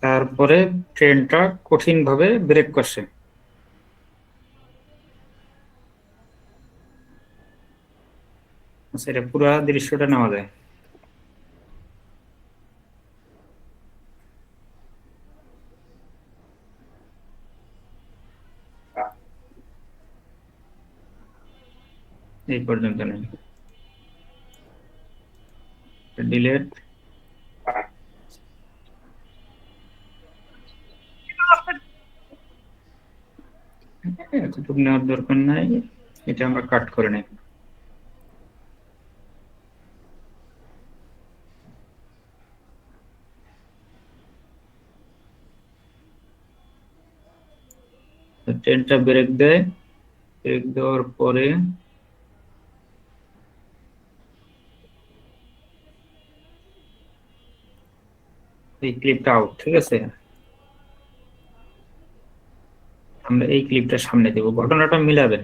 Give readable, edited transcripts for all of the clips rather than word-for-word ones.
তারপরে ট্রেনটা কঠিন ভাবে ব্রেক করছে। আচ্ছা, এটা পুরো দৃশ্যটা নেওয়া যায়। এই পর্যন্ত নেই, ডিলেট। এতটুকু নেওয়ার দরকার নাই, এটা আমরা কাট করে নেই। ট্রেনটা ব্রেক দেয়, ব্রেক দেওয়ার পরে এই ক্লিপটা আউট, ঠিক আছে। আমরা এই ক্লিপটা সামনে দেব, ঘটনাটা মিলাবেন।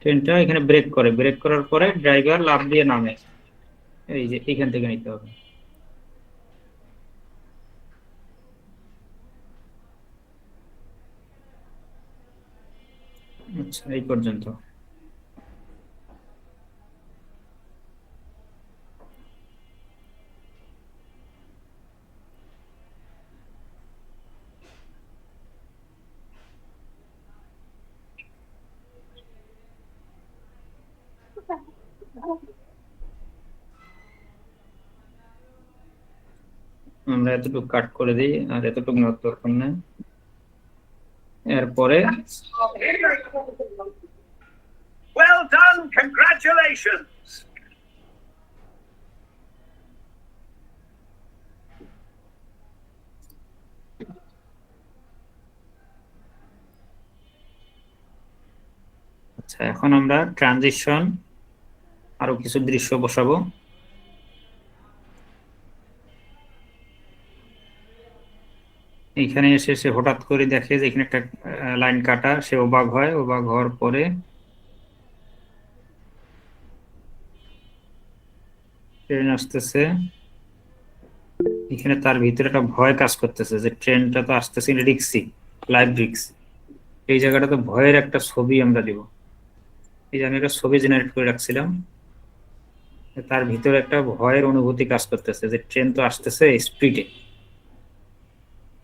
ট্রেনটা এখানে ব্রেক করে, ব্রেক করার পরে ড্রাইভার লাফ দিয়ে নামে, এই যে এখান থেকে নিতে হবে। আচ্ছা, এই পর্যন্ত। আমরা এতটুকু কাট করে দিই, আর এতটুকু নেওয়ার দরকার নেই। এরপরে Well done, congratulations. আচ্ছা, এখন আমরা ট্রানজিশন আরো কিছু দৃশ্য বসাবো। এইখানে এসে সে হঠাৎ করে দেখে যে এখানে একটা লাইন কাটা, সে অবাক হয়, অবাক হওয়ার পরে ট্রেন আসতেছে। এখানে তার ভিতরে একটা ভয় কাজ করতেছে যে ট্রেনটা তো আসতেছে, রিক্সি, লাইভ রিক্স। এই জায়গাটা তো ভয়ের একটা ছবি আমরা দিব। এই যে আমি একটা ছবি জেনারেট করে রাখছিলাম, তার ভিতরে একটা ভয়ের অনুভূতি কাজ করতেছে যে ট্রেন তো আসতেছে স্পিডে।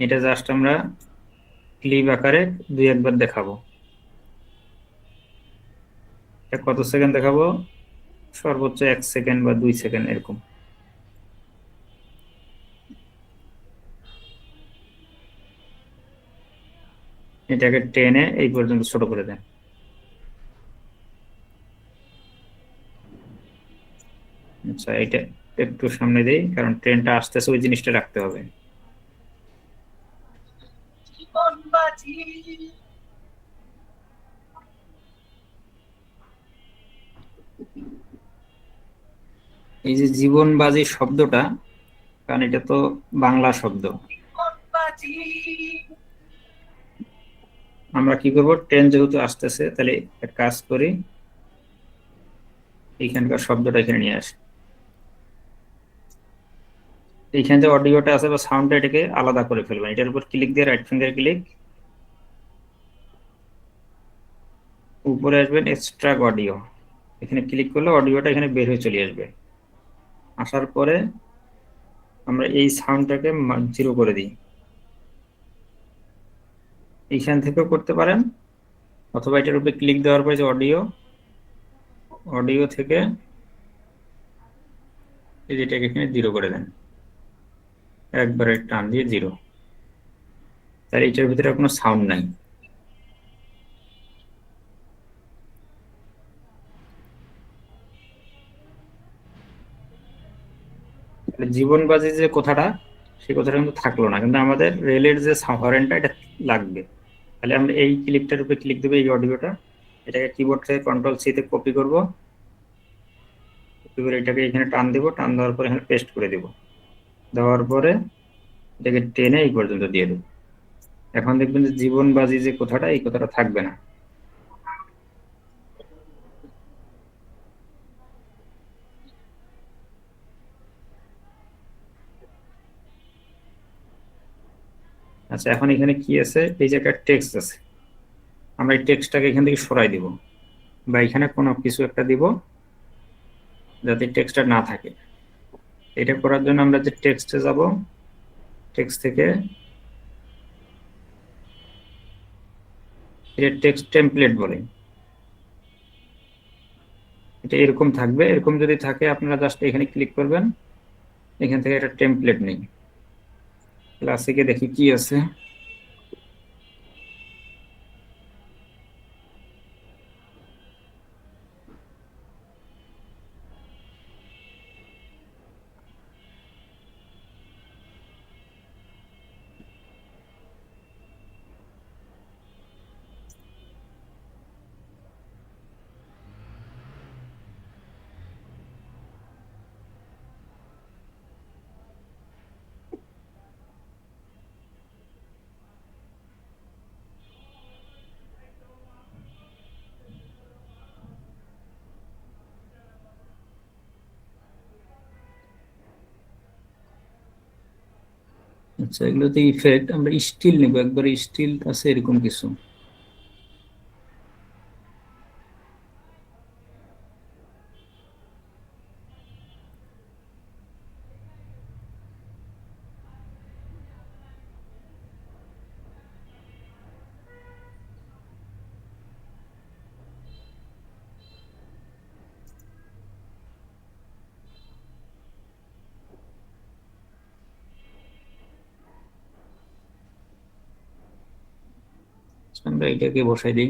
এটা জাস্ট আমরা ক্লিপ আকারে দুই একবার দেখাবো। এটা কত সেকেন্ড দেখাবো? সর্বোচ্চ 1 সেকেন্ড বা 2 সেকেন্ড এরকম। এটাকে টেনে এই পর্যন্ত ছোট করে দেন। আচ্ছা, এটা একটু সামনে দেই, কারণ ট্রেনটা আসতেছে, ওই জিনিসটা রাখতে হবে। এই যে জীবনবাজি শব্দটা, কারণ এটা তো বাংলা শব্দ, আমরা কি করব, ট্রেন যেহেতু আসতেছে, তাহলে এক কাজ করি, এইখানকার শব্দটা এখানে নিয়ে আসি। এইখানে যে অডিওটা আছে বা সাউন্ডটা, এটাকে আলাদা করে ফেলবেন। এটার উপর ক্লিক দিয়ে রাইট ফিঙ্গার ক্লিক, উপরে আসবেন এক্সট্রাক্ট অডিও, এখানে ক্লিক করলে অডিওটা এখানে বের হয়ে চলে আসবে। আসার পরে আমরা এই সাউন্ডটাকে 0 করে দিই। এইখান থেকেও করতে পারেন, অথবা এটার উপরে ক্লিক দেওয়ার পরে যে অডিও, অডিও থেকে এটাকে এখানে 0 করে দেন, একবারে টান দিয়ে 0। তাহলে এটার ভিতরে কোনো সাউন্ড নাই। জীবনবাজি যে কথাটা, সেই কথাটা কিন্তু থাকলো না, কিন্তু আমাদের রেলের যে হরেনটা এটা লাগবে। তাহলে আমরা এই ক্লিপটার উপরে ক্লিক দেবো, এই অডিওটা, এটাকে কিবোর্ড থেকে কন্ট্রোল-C তে কপি করব, কপি করে এটাকে এখানে টান দেবো, টান দেওয়ার পরে এখানে পেস্ট করে দেবো। দেওয়ার পরে এটাকে টেনে এই পর্যন্ত দিয়ে দেব। এখন দেখবেন যে জীবন বাজি যে কথাটা, এই কথাটা থাকবে না। আচ্ছা, এখন এখানে কি আছে, এই যে একটা টেক্সট আছে, আমরা এই টেক্সটটাকে এখান থেকে সরাই দিব, বা এখানে কোনো কিছু একটা দিব যাতে টেক্সটটা না থাকে। এটা করার জন্য আমরা যে টেক্সটে যাব, টেক্সট থেকে এটা টেক্সট টেমপ্লেট বলে, এটা এরকম থাকবে। এরকম যদি থাকে আপনারা জাস্ট এখানে ক্লিক করবেন, এখান থেকে একটা টেমপ্লেট নেই। ক্লাসিকে দেখি কি আছে। আচ্ছা, এগুলোতে ইফেক্ট আমরা স্টিল নিব, একবারে স্টিল আছে এরকম কিছু। আমরা এটাকে বসাই দিই,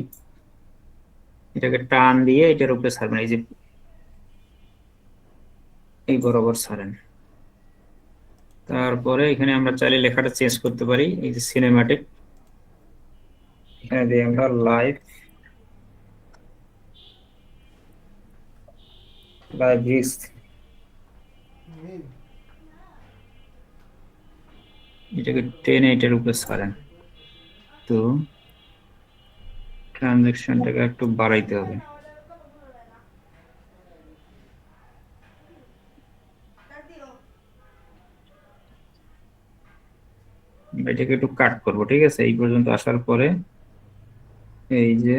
এটাকে টান দিয়ে এটার উপরে ছাড়বেন, এই যে এই বরাবর ছাড়েন। তারপরে এখানে আমরা চাইলে লেখাটা চেঞ্জ করতে পারি, এই যে সিনেমাটিক, এখানে দিই আমরা লাইভ, লাইভ এটাকে টেনে এটার উপরে ছাড়েন। তো ট্রানজেকশনটাকে একটু বাড়াইতে হবে। এটাকে একটু কাট করব, ঠিক আছে? এই পর্যন্ত আসার পরে এই যে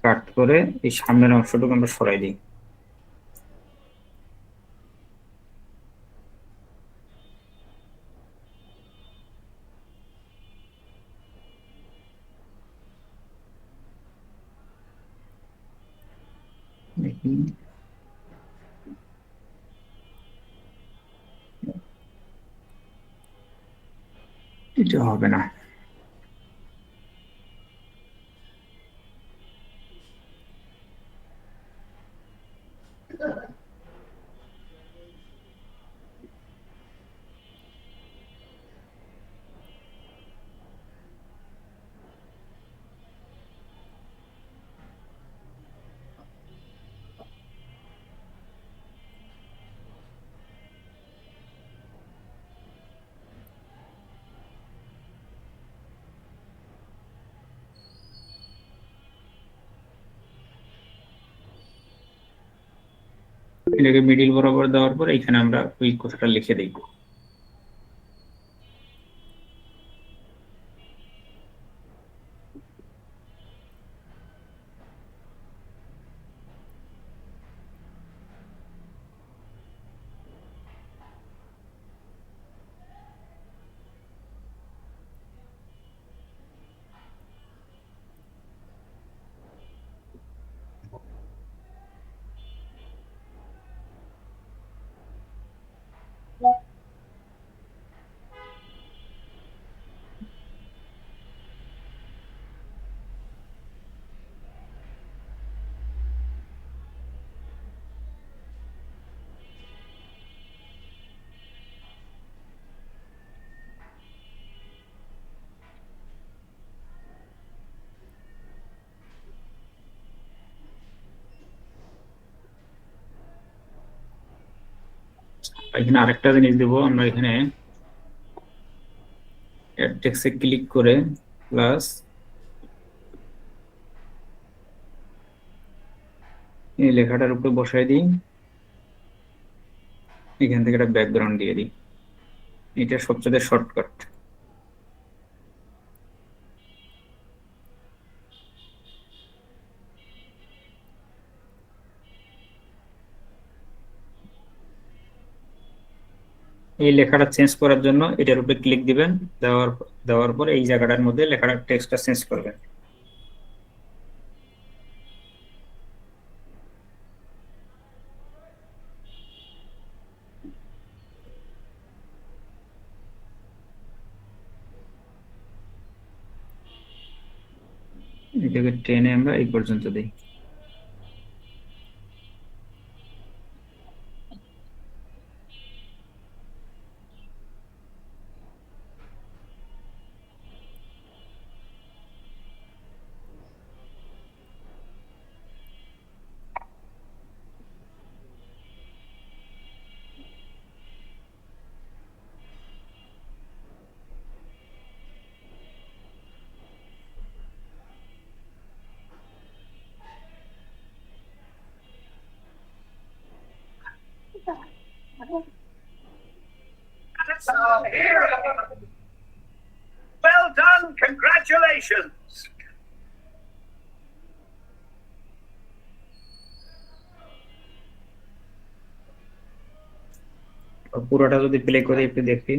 কাট করে এই সামনের অংশটুকু আমরা সরাই দিই। দেখি, এটা হবে না। এটাকে মিডিল বরাবর দেওয়ার পর এখানে আমরা ওই কথাটা লিখে দিই। এখানে আরেকটা জিনিস দেব, আমরা এখানে অ্যাড টেক্সটে ক্লিক করে প্লাস এই লেখাটার উপরে বসাই দিই, এখান থেকে একটা ব্যাকগ্রাউন্ড দিয়ে দিই। এটা সবচেয়ে শর্টকাট। এই লেখাটা চেঞ্জ করার জন্য এটার উপরে ক্লিক দিবেন, দেওয়ার পর এই জায়গাটার মধ্যে লেখাটার টেক্সটটা চেঞ্জ করবেন। এটাকে টেনে আমরা এই পর্যন্ত দিই। That's our hero. Well done, congratulations. পুরোটা যদি প্লে করে একটু দেখি।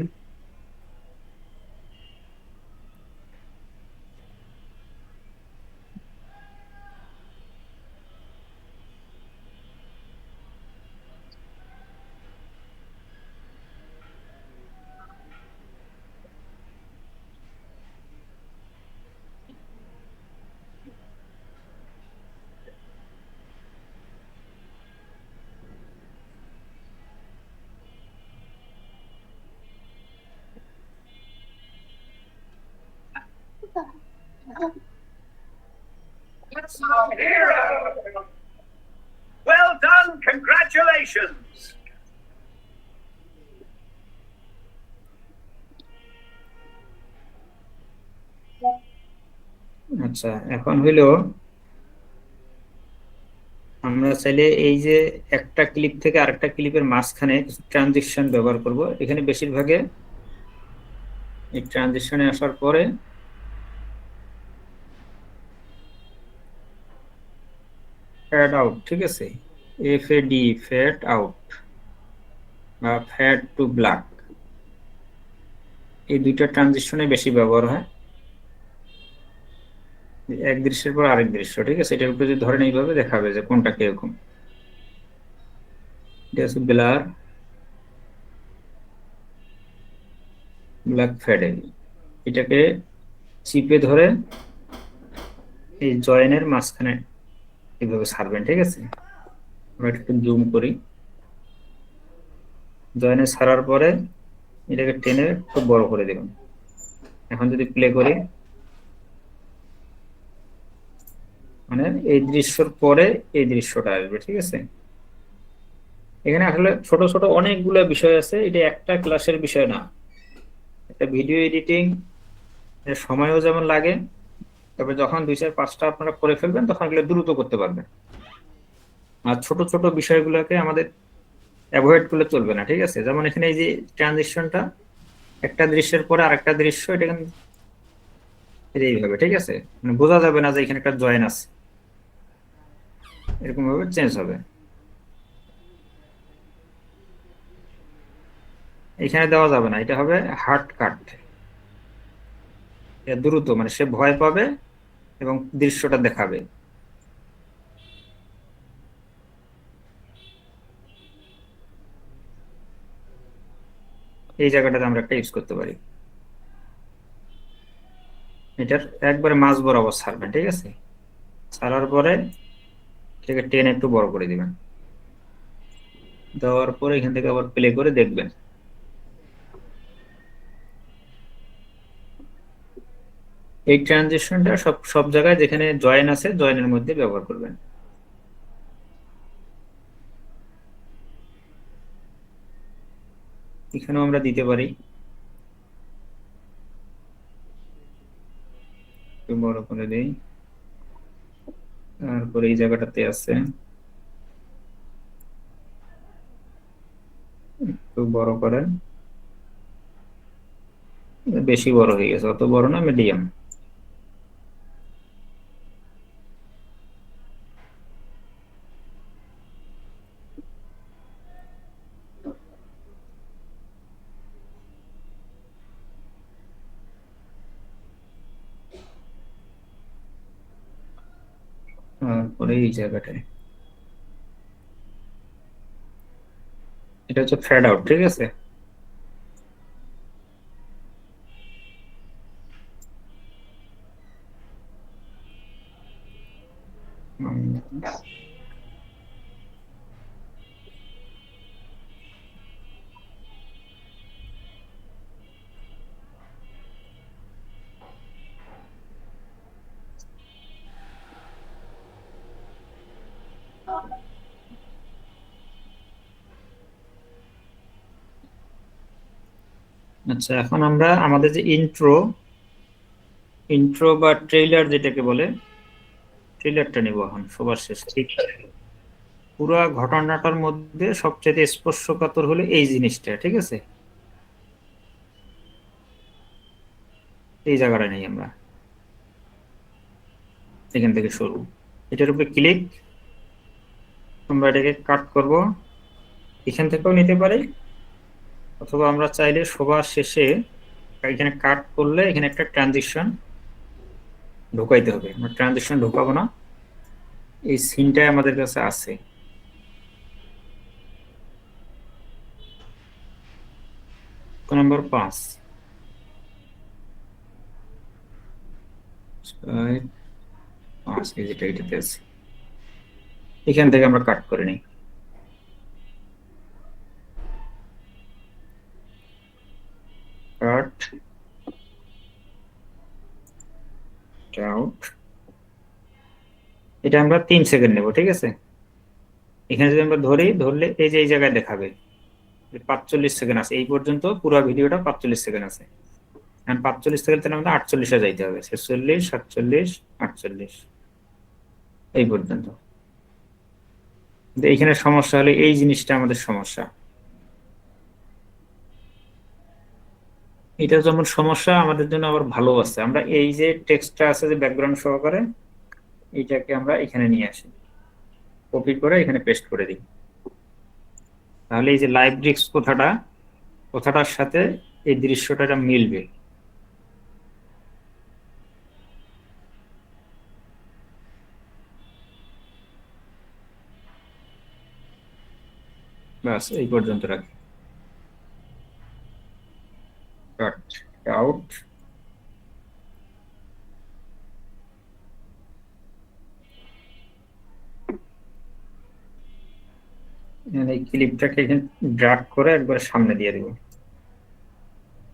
That's our hero. Well done, congratulations. আচ্ছা, এখন হইলো আমরা চাইলে এই যে একটা ক্লিপ থেকে আরেকটা ক্লিপের মাঝখানে ট্রানজিশন ব্যবহার করব। এখানে বেশিরভাগে এই ট্রানজিশনে আসার পরে ফ্যাড আউট, ঠিক আছে, FAD ফ্যাড আউট বা ফ্যাড টু ব্ল্যাক, এই দুইটা ট্রানজিশনে বেশি ব্যবহার হয়। এক দৃশ্যের পর আরেক দৃশ্য, ঠিক আছে, এটার উপরে যদি ধরেন এইভাবে দেখাবে যে কোনটা কিরকম। এটা হচ্ছে ব্লার, ব্ল্যাক ফ্যাডে। এটাকে চিপে ধরে এই জয়েনের মাঝখানে এইভাবে ছাড়বেন, ঠিক আছে। আমরা একটু জুম করি। জয়েনে ছাড়ার পরে এটাকে টেনে একটু বড় করে দেবেন। এখন যদি প্লে করি, মানে এই দৃশ্যর পরে এই দৃশ্যটা আসবে, ঠিক আছে। এখানে আসলে ছোট ছোট অনেকগুলো বিষয় আছে, এটা একটা ক্লাসের বিষয় না। একটা ভিডিও এডিটিং সময়ও যেমন লাগে, তবে যখন 2-4-5টা আপনারা করে ফেলবেন তখন এগুলো দ্রুত করতে পারবেন। আর ছোট ছোট বিষয়গুলোকে আমাদের অ্যাভয়েড করলে চলবে না, ঠিক আছে। যেমন এখানে এই যে ট্রানজিশনটা, একটা দৃশ্যের পরে আরেকটা দৃশ্য, এটা কিন্তু এইভাবে, ঠিক আছে, মানে বোঝা যাবে না যে এখানে একটা জয়েন আছে, এরকম ভাবে চেঞ্জ হবে। এখানে দেওয়া যাবে না, এটা হবে হার্ড কাট, দ্রুত, মানে সে ভয় পাবে এবং দৃশ্যটা দেখাবে। এই জায়গাটাতে আমরা একটা ইউজ করতে পারি। এটার একবারে মাঝ বরাবর ছাড়বেন, ঠিক আছে। ছাড়ার পরে এটাকে টেনে একটু বড় করে দিবেন, দেওয়ার পরে এখান থেকে আবার প্লে করে দেখবেন। এই ট্রানজিশনটা সব সব জায়গায় যেখানে জয়েন আছে জয়েনের মধ্যে ব্যবহার করবেন। এখানেও আমরা দিতে পারি, একটু বড় করে দেই। তারপরে এই জায়গাটাতে আছে, একটু বড় করেন, বেশি বড় হয়ে গেছে, অত বড় না, মিডিয়াম। তারপরে এই জায়গাটায় এটা হচ্ছে ফেড আউট, ঠিক আছে। আচ্ছা, এখন আমরা আমাদের যে ইন্ট্রো ইন্ট্রো বা ট্রেইলার যেটাকে বলে, ট্রেইলারটা নিব এখন সবার শেষে। ঠিক পুরো ঘটনাটার মধ্যে সবচেয়ে স্পর্শকাতর হলো এই জিনিসটা, ঠিক আছে। এই জায়গাটা নেই আমরা, এখান থেকে শুরু, এটার উপরে ক্লিক, আমরা এটাকে কাট করব, এখান থেকেও নিতে পারি, অথবা আমরা চাইলে সবার শেষে এখানে কাট করলে এখানে একটা ট্রানজিশন ঢুকাইতে হবে, আমরা ট্রানজিশন ঢুকাবো না, এই সিনটাই আমাদের কাছে আছে। নাম্বার 5, যেটা এটাতে আছে, এখান থেকে আমরা কাট করে নিই, কাট আউট। এটা আমরা 3 সেকেন্ড নেব, ঠিক আছে। এখানে যদি আমরা ধরলে এই যে এই জায়গায় দেখাবে 45 সেকেন্ড আছে, এই পর্যন্ত পুরো ভিডিওটা 45 সেকেন্ড আছে। এখন 45 সেকেন্ড থেকে আমাদের 48-এ যাইতে হবে, 46, 47, 48 এই পর্যন্ত। এইখানে সমস্যা হলে এই জিনিসটা আমাদের সমস্যা, এটা যেমন সমস্যা আমাদের জন্য আবার ভালো আছে। আমরা এই যে টেক্সটটা আছে যে ব্যাকগ্রাউন্ড সহকারে, এইটাকে আমরা এখানে নিয়ে আসি, কপি করে এখানে পেস্ট করে দিই, তাহলে এই যে লাইব্রেরিক্স কথাটার সাথে এই দৃশ্যটা মিলবে। বাস এই পর্যন্ত রাখি, কাট আউট। এই ক্লিপটাকে এখানে ড্র্যাগ করে একবার সামনে দিয়ে দিব,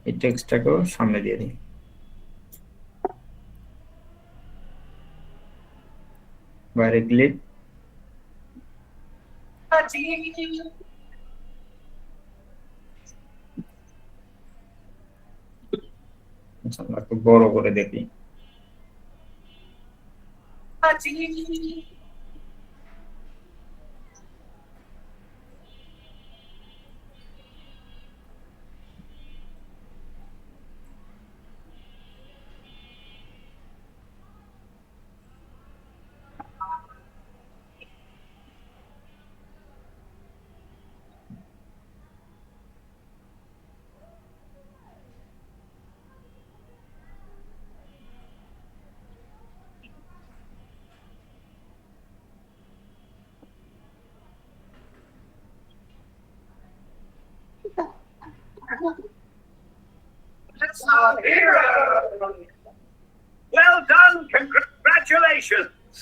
এই টেক্সটটাকেও সামনে দিয়ে দিই, বাইরে ক্লিপ, আমরা একটু বড় করে দেখি। That's our hero. Well done. Congratulations.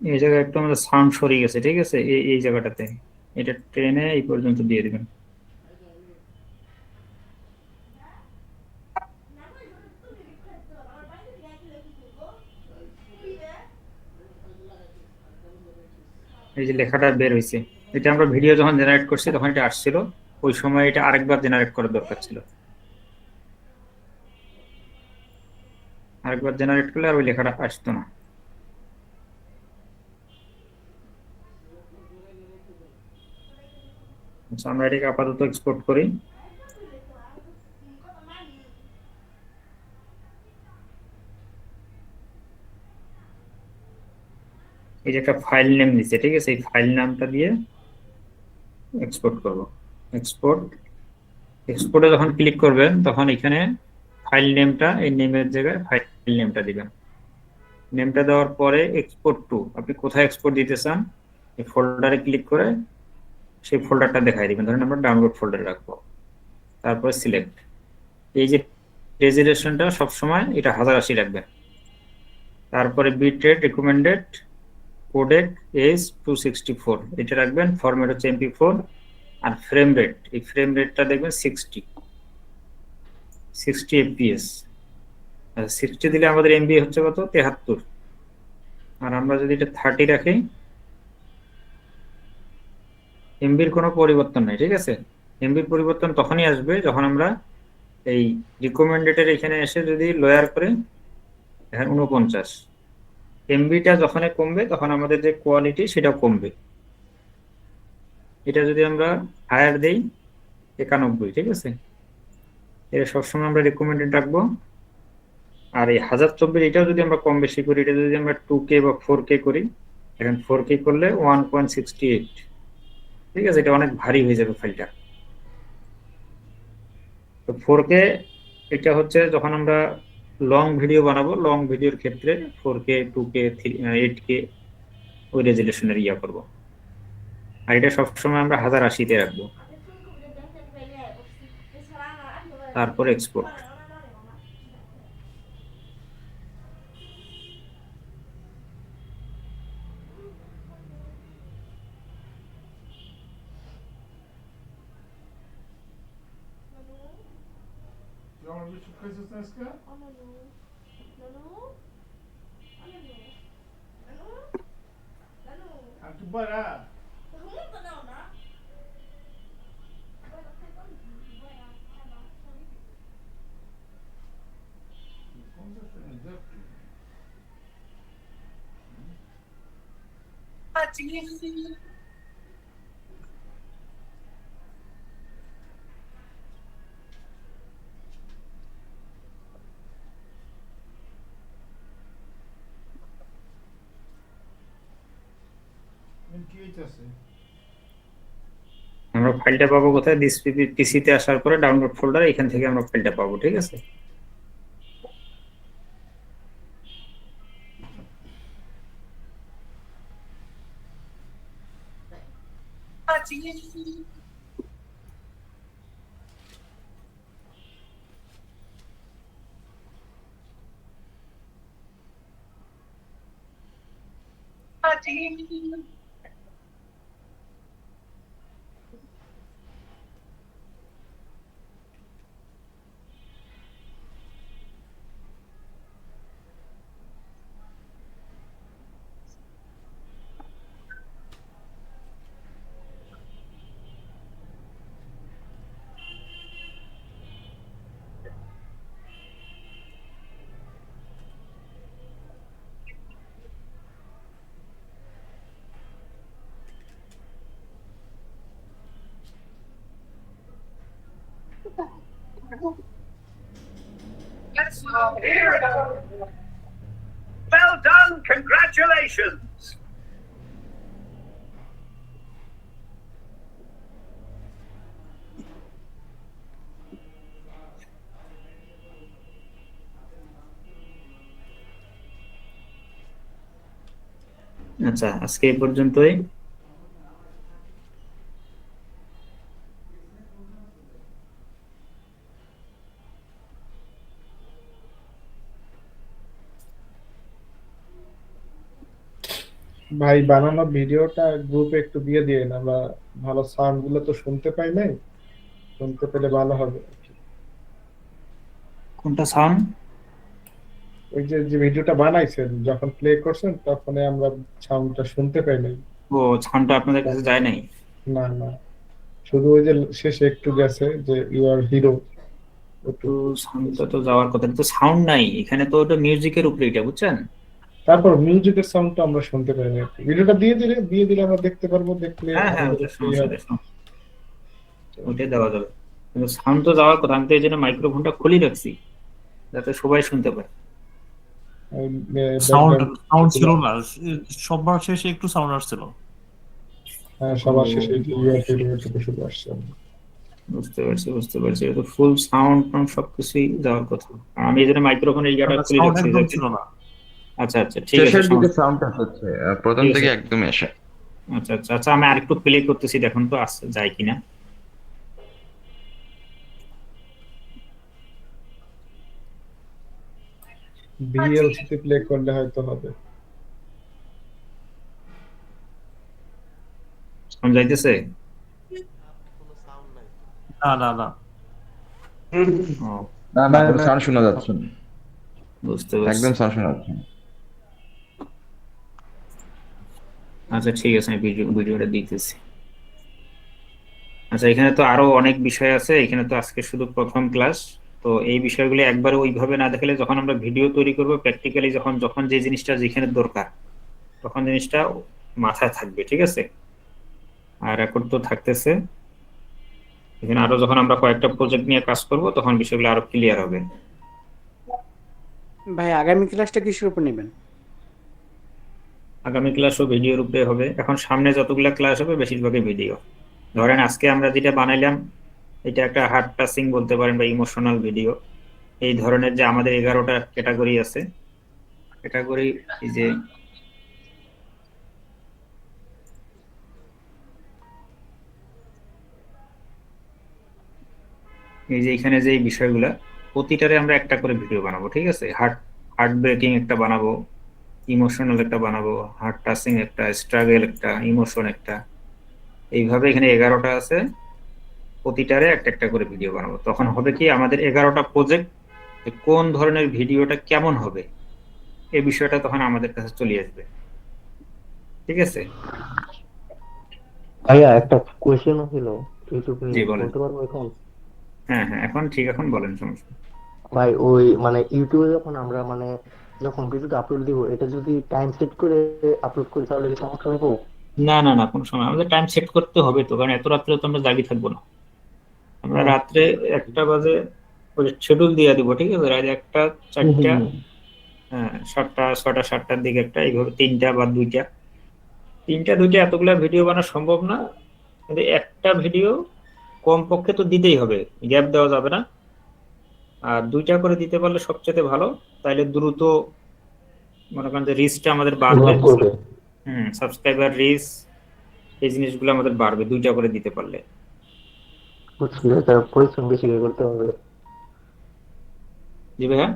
এই জায়গায় একটু আমাদের সাউন্ড সরে গেছে, ঠিক আছে, এই জায়গাটাতে এটা টেনে এই পর্যন্ত দিয়ে দিবেন। এই যে লেখাটা বের হয়েছে, এটা আমরা ভিডিও যখন জেনারেট করছি তখন এটা আসছিল, ওই সময় এটা আরেকবার জেনারেট করার দরকার ছিল। আরেকবার জেনারেট করলে আর ওই লেখাটা আসতো না। আচ্ছা, আমরা এটাকে আপাতত এক্সপোর্ট করি। এই যে একটা ফাইল নেম দিচ্ছে, ঠিক আছে, এই ফাইল নামটা দিয়ে এক্সপোর্ট করব। এক্সপোর্ট, এক্সপোর্টে যখন ক্লিক করবেন তখন এখানে ফাইল নেমটা, এই নেমের জায়গায় ফাইল নেমটা দিবেন। নেমটা দেওয়ার পরে এক্সপোর্ট টু, আপনি কোথায় এক্সপোর্ট দিতে চান এই ফোল্ডারে ক্লিক করে সেই ফোল্ডারটা দেখাই দিবেন। ধরেন আমরা ডাউনলোড ফোল্ডারে রাখবো, তারপরে সিলেক্ট। এই যে রেজুলেশনটা সবসময় এটা 1080 রাখবেন। তারপরে bit rate recommended, codec H 264 এটা রাখবেন, ফরম্যাট হচ্ছে MP4। আর ফ্রেম রেট, এই ফ্রেম রেটটা দেখবেন 60 FPS। 60 দিলে আমাদের এমবি হচ্ছে কত, 73। আর আমরা যদি এটা 30 রাখি, এমবির কোনো পরিবর্তন নাই, ঠিক আছে। এমবির পরিবর্তন তখনই আসবে যখন আমরা এই রিকমেন্ডেডের এখানে এসে যদি লোয়ার করে দেখেন 49, এমবিটা যখনই কমবে তখন আমাদের যে কোয়ালিটি সেটা কমবে। এটা যদি আমরা হায়ার দেই 91, ঠিক আছে, এটা সবসময় আমরা রিকমেন্ডেড রাখবো। আর এই 1024 এটাও যদি আমরা কম বেশি করি, এটা যদি আমরা 2K বা 4K করি, এখন 4K করলে 1.68, ঠিক আছে, এটা অনেক ভারী হয়ে যাবে ফাইলটা। তো 4K এটা হচ্ছে যখন আমরা লং ভিডিও বানাবো, লং ভিডিওর ক্ষেত্রে 4K 2K 8K ওই রেজুলেশনের ইয়া করব। আর এটা সবসময় আমরা 1080-তে রাখবো। তারপর এক্সপোর্ট। আমার বিস্কুট খাইছিস না আজকে? আর একটু বড়া কি হইতাছে? আমরা ফাইলটা পাবো কোথায়, দিস পিসিতে আসার পরে ডাউনলোড ফোল্ডার, এখান থেকে আমরা ফাইলটা পাবো, ঠিক আছে। Let's hear it. Well done. Congratulations. আচ্ছা, আজকে এই পর্যন্তই। ভাই বানানো ভিডিওটা গ্রুপে একটু দিয়ে দিয়েন, আমরা ভালো সাউন্ড গুলো তো শুনতে পাই নাই, শুনতে পেলে ভালো হবে। কোনটা সাউন্ড? ওই যে যে ভিডিওটা বানাইছেন যখন প্লে করছেন তখন আমরা সাউন্ডটা শুনতে পাই নাই। ও, সাউন্ডটা আপনাদের কাছে যায় নাই? না না, শুধু ওই যে শেষে একটু গেছে যে ইউ আর হিরো, তো সাউন্ডটা তো যাওয়ার কথা, তো সাউন্ড নাই এখানে, তো ওটা মিউজিকের উপরে এটা, বুঝছেন? তারপর মিউজিকের সাউন্ডটা আমরা শুনতে পাইনি আর কি। ভিডিওটা দিয়ে দিলে আমরা দেখতে পারবো, দেখলে হ্যাঁ হ্যাঁ, আমাদের ওটা সমস্যা ক্লিয়ার। নেই, ওটাই দেওয়া যাবে। কিন্তু সাউন্ড তো যাওয়ার কথা, আমি তো এই জন্য মাইক্রোফোনটা খুলে রাখছি যাতে সবাই শুনতে পায়। সাউন্ড ব্যাকগ্রাউন্ড সাউন্ড ছিল দিলাম। না, সবার শেষে একটু সাউন্ড আসছিল। হ্যাঁ, ও, সবার শেষে ইউ আর হিরো এটুকু শুধু আসছে। বুঝতে পারছি বুঝতে পারছি, এটা তো ফুল সাউন্ড সবকিছুই যাওয়ার কথা। আর আমি এই জন্য মাইক্রোফোনের ইয়াটা খুলে সাউন্ড রাখছি একদম যাতে। ছিল না। আচ্ছা আচ্ছা, ঠিক আছে, শেষের দিকে সমস্যা সাউন্ডটা হচ্ছে, প্রথম ঠিক আছে। থেকে একদমই আসে। আচ্ছা আচ্ছা আচ্ছা, আমি আরেকটু প্লে করতেছি, দেখুন তো আসছে যায় কিনা। ভিএলসি তে প্লে করলে হয়তো হবে। সাউন্ড যাইতেছে? না না না, ও, না না, কোনো সাউন্ড শোনা যাচ্ছে না, বুঝতে পারছি। একদম সাউন্ড শোনা যাচ্ছে না। আচ্ছা ঠিক আছে, আমি ভিডিওটা দিতেছি। আচ্ছা, এখানে তো আরো অনেক বিষয় আছে, এখানে তো আজকে শুধু প্রথম ক্লাস। তো এই বিষয়গুলো একবার ওইভাবে না দেখলে, যখন আমরা ভিডিও তৈরি করব প্র্যাকটিক্যালি, যখন যখন যে জিনিসটা যেখানে দরকার তখন জিনিসটা মাথায় থাকবে, ঠিক আছে? আর রেকর্ড তো থাকতেছে এখানে, আরো যখন আমরা কয়েকটা প্রজেক্ট নিয়ে কাজ করব তখন বিষয়গুলো আরো ক্লিয়ার হবে। ভাই আগামী ক্লাসটা কিসের উপর নেবেন? আগামী ক্লাসও ভিডিওর উপরে হবে। এখন সামনে যতগুলা ক্লাস হবে বেশিরভাগই ভিডিও। ধরেন আজকে আমরা যেটা বানাইলাম, এটা একটা হার্ট টাচিং বলতে পারেন বা ইমোশনাল ভিডিও। এই ধরনের যে আমাদের 11টা ক্যাটাগরি আছে, ক্যাটাগরি এই যে এখানে যে বিষয়গুলা, প্রতিটারে আমরা একটা করে ভিডিও বানাবো, ঠিক আছে? হার্ট হার্ট ব্রেকিং একটা বানাবো, ইমোশনাল একটা বানাবো, হার্ট টাচিং একটা, স্ট্রাগল একটা, ইমোশন একটা। এইভাবে এখানে 11টা আছে, প্রতিটারে একটা একটা করে ভিডিও বানাবো। তখন হবে কি, আমাদের 11টা প্রজেক্ট কোন ধরনের ভিডিওটা কেমন হবে এই বিষয়টা তখন আমাদের কাছে চলে আসবে, ঠিক আছে? ভাইয়া একটা কোয়েশ্চেন ছিল ইউটিউব জি নিয়ে, বলেন। বলতে পারবো এখন? হ্যাঁ হ্যাঁ, এখন ঠিক, এখন বলেন, সমস্যা নেই। ভাই ওই মানে ইউটিউবে যখন আমরা মানে যখন ভিডিওটা আপলোড দিব, এটা যদি টাইম সেট করে আপলোড করি তাহলে কি সমস্যা হবে? না না না, কোনো সময় আমাদের টাইম সেট করতে হবে তো, কারণ এত রাত্রে তো আমরা জাগি থাকবো না। আমরা ও, রাত্রে 1টা বাজে ওই শিডিউল দিয়ে দিব, ঠিক আছে? রাত 1টা, হুম, হুম, 4টা, হুম। হ্যাঁ 7টা, 6টা, 7টার দিকে একটা, এইভাবে 3টা বা 2টা, 3টা 2টা এতগুলা ভিডিও বানানো সম্ভব না। কিন্তু একটা ভিডিও কমপক্ষে তো দিতেই হবে, গ্যাপ দেওয়া যাবে না। আর 2টা করে দিতে পারলে সবচেয়ে ভালো, তাইলে দ্রুত মনে করেন যে রিচটা আমাদের বাড়বে। লাভ করবে। সাবস্ক্রাইবার রিচ, এই জিনিসগুলো আমাদের বাড়বে 2টা করে দিতে পারলে। বুঝছি, এটা পরিশ্রম বেশি করে করতে হবে। জি ভাইয়া।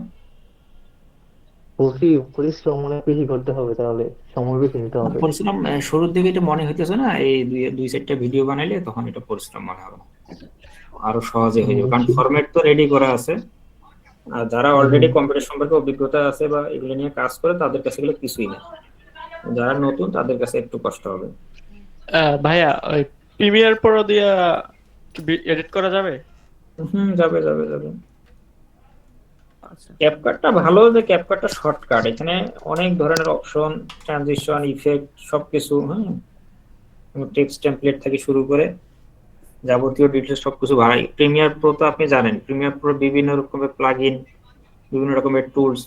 বলছি পরিশ্রম অনেক বেশি করতে হবে, তাহলে সময় বেশি নিতে হবে। পরিশ্রম শুরুর দিকে এটা মনে হইতেছে না, এই দুই চারটা ভিডিও বানাইলে তখন এটা পরিশ্রম মনে হবে না, আরো সহজে হয়ে যাবে, কারণ বুঝছি। ফরম্যাট তো রেডি করা আছে। আর যারা হুম, অলরেডি হুম। কম্পিউটার সম্পর্কে অভিজ্ঞতা আছে বা এগুলো নিয়ে কাজ করে, তাদের কাছে এগুলো কিছুই না। যারা নতুন তাদের কাছে একটু কষ্ট হবে। ভাইয়া ওই প্রিমিয়ার প্রো দিয়া এডিট করা যাবে? যাবে যাবে যাবে। আচ্ছা। ক্যাপকাটটা ভালো, যে ক্যাপকাটটা শর্টকাট, এখানে অনেক ধরনের অপশন, ট্রানজিশন, ইফেক্ট সবকিছু, টেক্সট টেমপ্লেট থেকে শুরু করে যাবতীয় ডিটেলস সবকিছু ভাড়াই। প্রিমিয়ার প্রো তো আপনি জানেন, প্রিমিয়ার প্রো বিভিন্ন রকমের প্লাগইন, বিভিন্ন রকমের টুলস,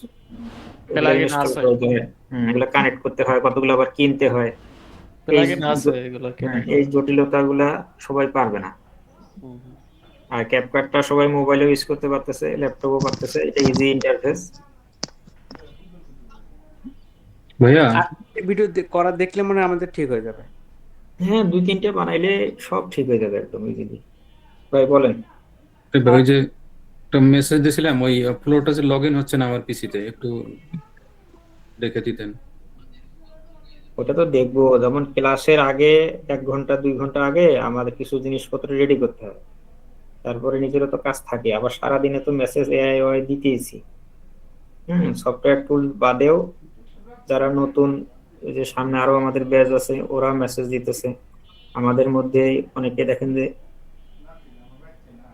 এগুলো প্লাগইন ইনস্টল আছে, করতে হয়। এগুলো কানেক্ট করতে হয়, কতগুলো আবার কিনতে হয়। এই প্লাগইন আছে এগুলো কেনা এই জটিলতাগুলা সবাই পারবে না। আর ক্যাপকাটটা সবাই মোবাইলেও ইউজ করতে পারতেছে, ল্যাপটপও পারতেছে, এটা ইজি ইন্টারফেস। ভাইয়া ভিডিও করা দেখলে মনে হয় আমাদের ঠিক হয়ে যাবে। হ্যাঁ, 2-3টে বানাইলে সব ঠিক হয়ে যাবে একদম ইজিলি। ভাই বলেন। ওই যে একটা মেসেজ দিয়েছিলাম, ওই আপলোডটা যে লগ ইন হচ্ছে না আমার পিসিতে, একটু দেখে দিতেন। ওটা তো দেখবো, যেমন ক্লাসের আগে 1 ঘন্টা 2 ঘন্টা আগে আমাদের কিছু জিনিসপত্র রেডি করতে হয়, তারপরে নিজেরও তো কাজ থাকে, আবার সারাদিনে তো message AI Y দিতেইছি। Software tool বাদেও যারা নতুন, এই যে সামনে আরো আমাদের ব্যাচ আছে, ওরা মেসেজ দিতেছে। আমাদের মধ্যে অনেকে দেখেন যে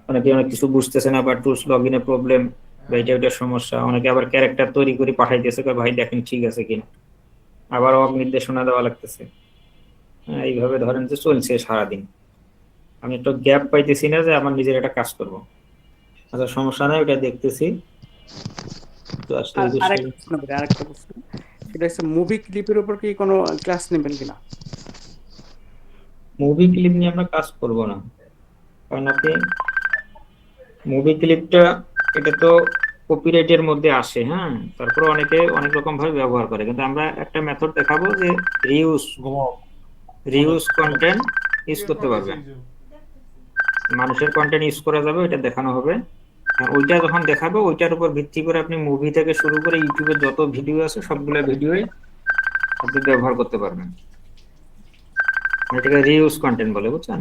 অনেকে অনেক কিছু বুঝতেছে না বা টুলস লগ ইনে প্রবলেম বা এটা ওইটার সমস্যা, অনেকে আবার ক্যারেক্টার তৈরি করে পাঠাইতেছে কয় ভাই দেখেন ঠিক আছে কিনা, আবার অগ নির্দেশনা দেওয়া লাগতেছে। এইভাবে ধরেন যে চলছে সারাদিন। আমি একটু গ্যাপ পাইতেছি না যে আমার নিজের একটা কাজ করব। আচ্ছা সমস্যা নাই, ওটা দেখতেছি। তো আসলে আর এই বিষয়ে আরেকটা প্রশ্ন করি, আরেকটা প্রশ্ন, সেটা হচ্ছে মুভি ক্লিপের উপর কি কোনো ক্লাস নেবেন কিনা? মুভি ক্লিপ নিয়ে আমরা কাজ করব না, কারণ আপনি মুভি ক্লিপটা এটা তো কপিরাইটের মধ্যে আসে। হ্যাঁ, তারপরে অনেকে অনেক রকম ভাবে ব্যবহার করে, কিন্তু আমরা একটা মেথড দেখাবো যে রিউজ কন্টেন্ট ইউজ করতে পারবে, মানুষের কন্টেন্ট ইউজ করা যাবে, ওইটা দেখানো হবে। ওইটা যখন দেখাবো ওইটার উপর ভিত্তি করে আপনি মুভি থেকে শুরু করে ইউটিউবে যত ভিডিও আছে সবগুলো ভিডিওই আপনি ব্যবহার করতে পারবেন। এটাকে রিউজ কন্টেন্ট বলে, বুঝছেন?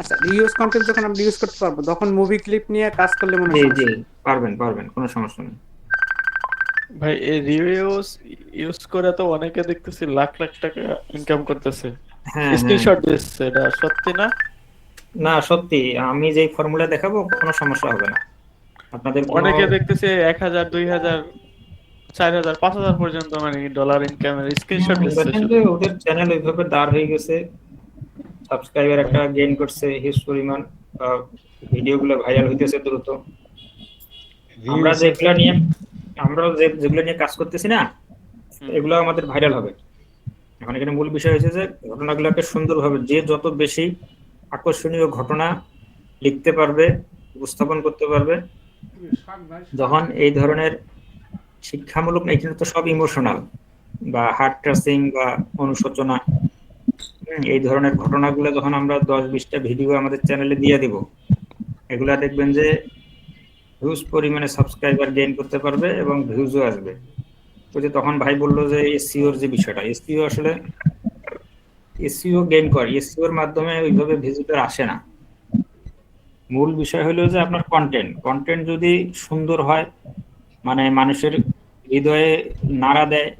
আচ্ছা, রিউজ কন্টেন্ট যখন আমরা ইউজ করতে পারবো তখন মুভি ক্লিপ নিয়ে কাজ করলে মনে জি হয় জি পারবেন পারবেন, কোনো সমস্যা নেই। ভাই এই রিভিউস ইউজ করে তো অনেকে দেখতেছি লাখ লাখ টাকা ইনকাম করতেছে। হ্যাঁ হ্যাঁ, স্ক্রিনশট দিচ্ছে, এটা সত্যি না? না সত্যি, আমি যেই ফর্মুলা দেখাবো কোনো সমস্যা হবে না আপনাদের কোনো। অনেকে দেখতেছে 1000 2000 4000 5000 পর্যন্ত মানে ডলার ইনকামের স্ক্রিনশট দিচ্ছে দেখেন শুধু। যে ওদের চ্যানেল ওইভাবে দাঁড় হয়ে গেছে, সাবস্ক্রাইবার একটা গেইন করছে হিউজ পরিমাণ, ভিডিওগুলো ভাইরাল হইতেছে দ্রুত। আমরা যেগুলো নিয়ে কাজ করতেছি না, এগুলো আমাদের ভাইরাল হবে। এখন এখানে মূল বিষয় হচ্ছে যে ঘটনাগুলোকে সুন্দরভাবে যে যত বেশি আকর্ষণীয় ঘটনা লিখতে পারবে, উপস্থাপন করতে পারবে, যখন এই ধরনের শিক্ষামূলক, এখানে তো সব ইমোশনাল বা হার্ট টাচিং বা অনুশোচনা, এই ধরনের ঘটনাগুলো যখন আমরা 10-20টা ভিডিও আমাদের চ্যানেলে দিয়ে দিব, এগুলা দেখবেন যে হিউজ পরিমাণে সাবস্ক্রাইবার গেইন করতে পারবে এবং ভিউজও আসবে। ওই যে তখন ভাই বললো যে এসইওর যে বিষয়টা, এসইও আসলে এসইও গেইন করে, এসইওর মাধ্যমে ওইভাবে ভিজিটর আসে না। মূল বিষয় হলো যে আপনার কন্টেন্ট যদি সুন্দর হয়, মানে মানুষের হৃদয়ে নাড়া দেয়,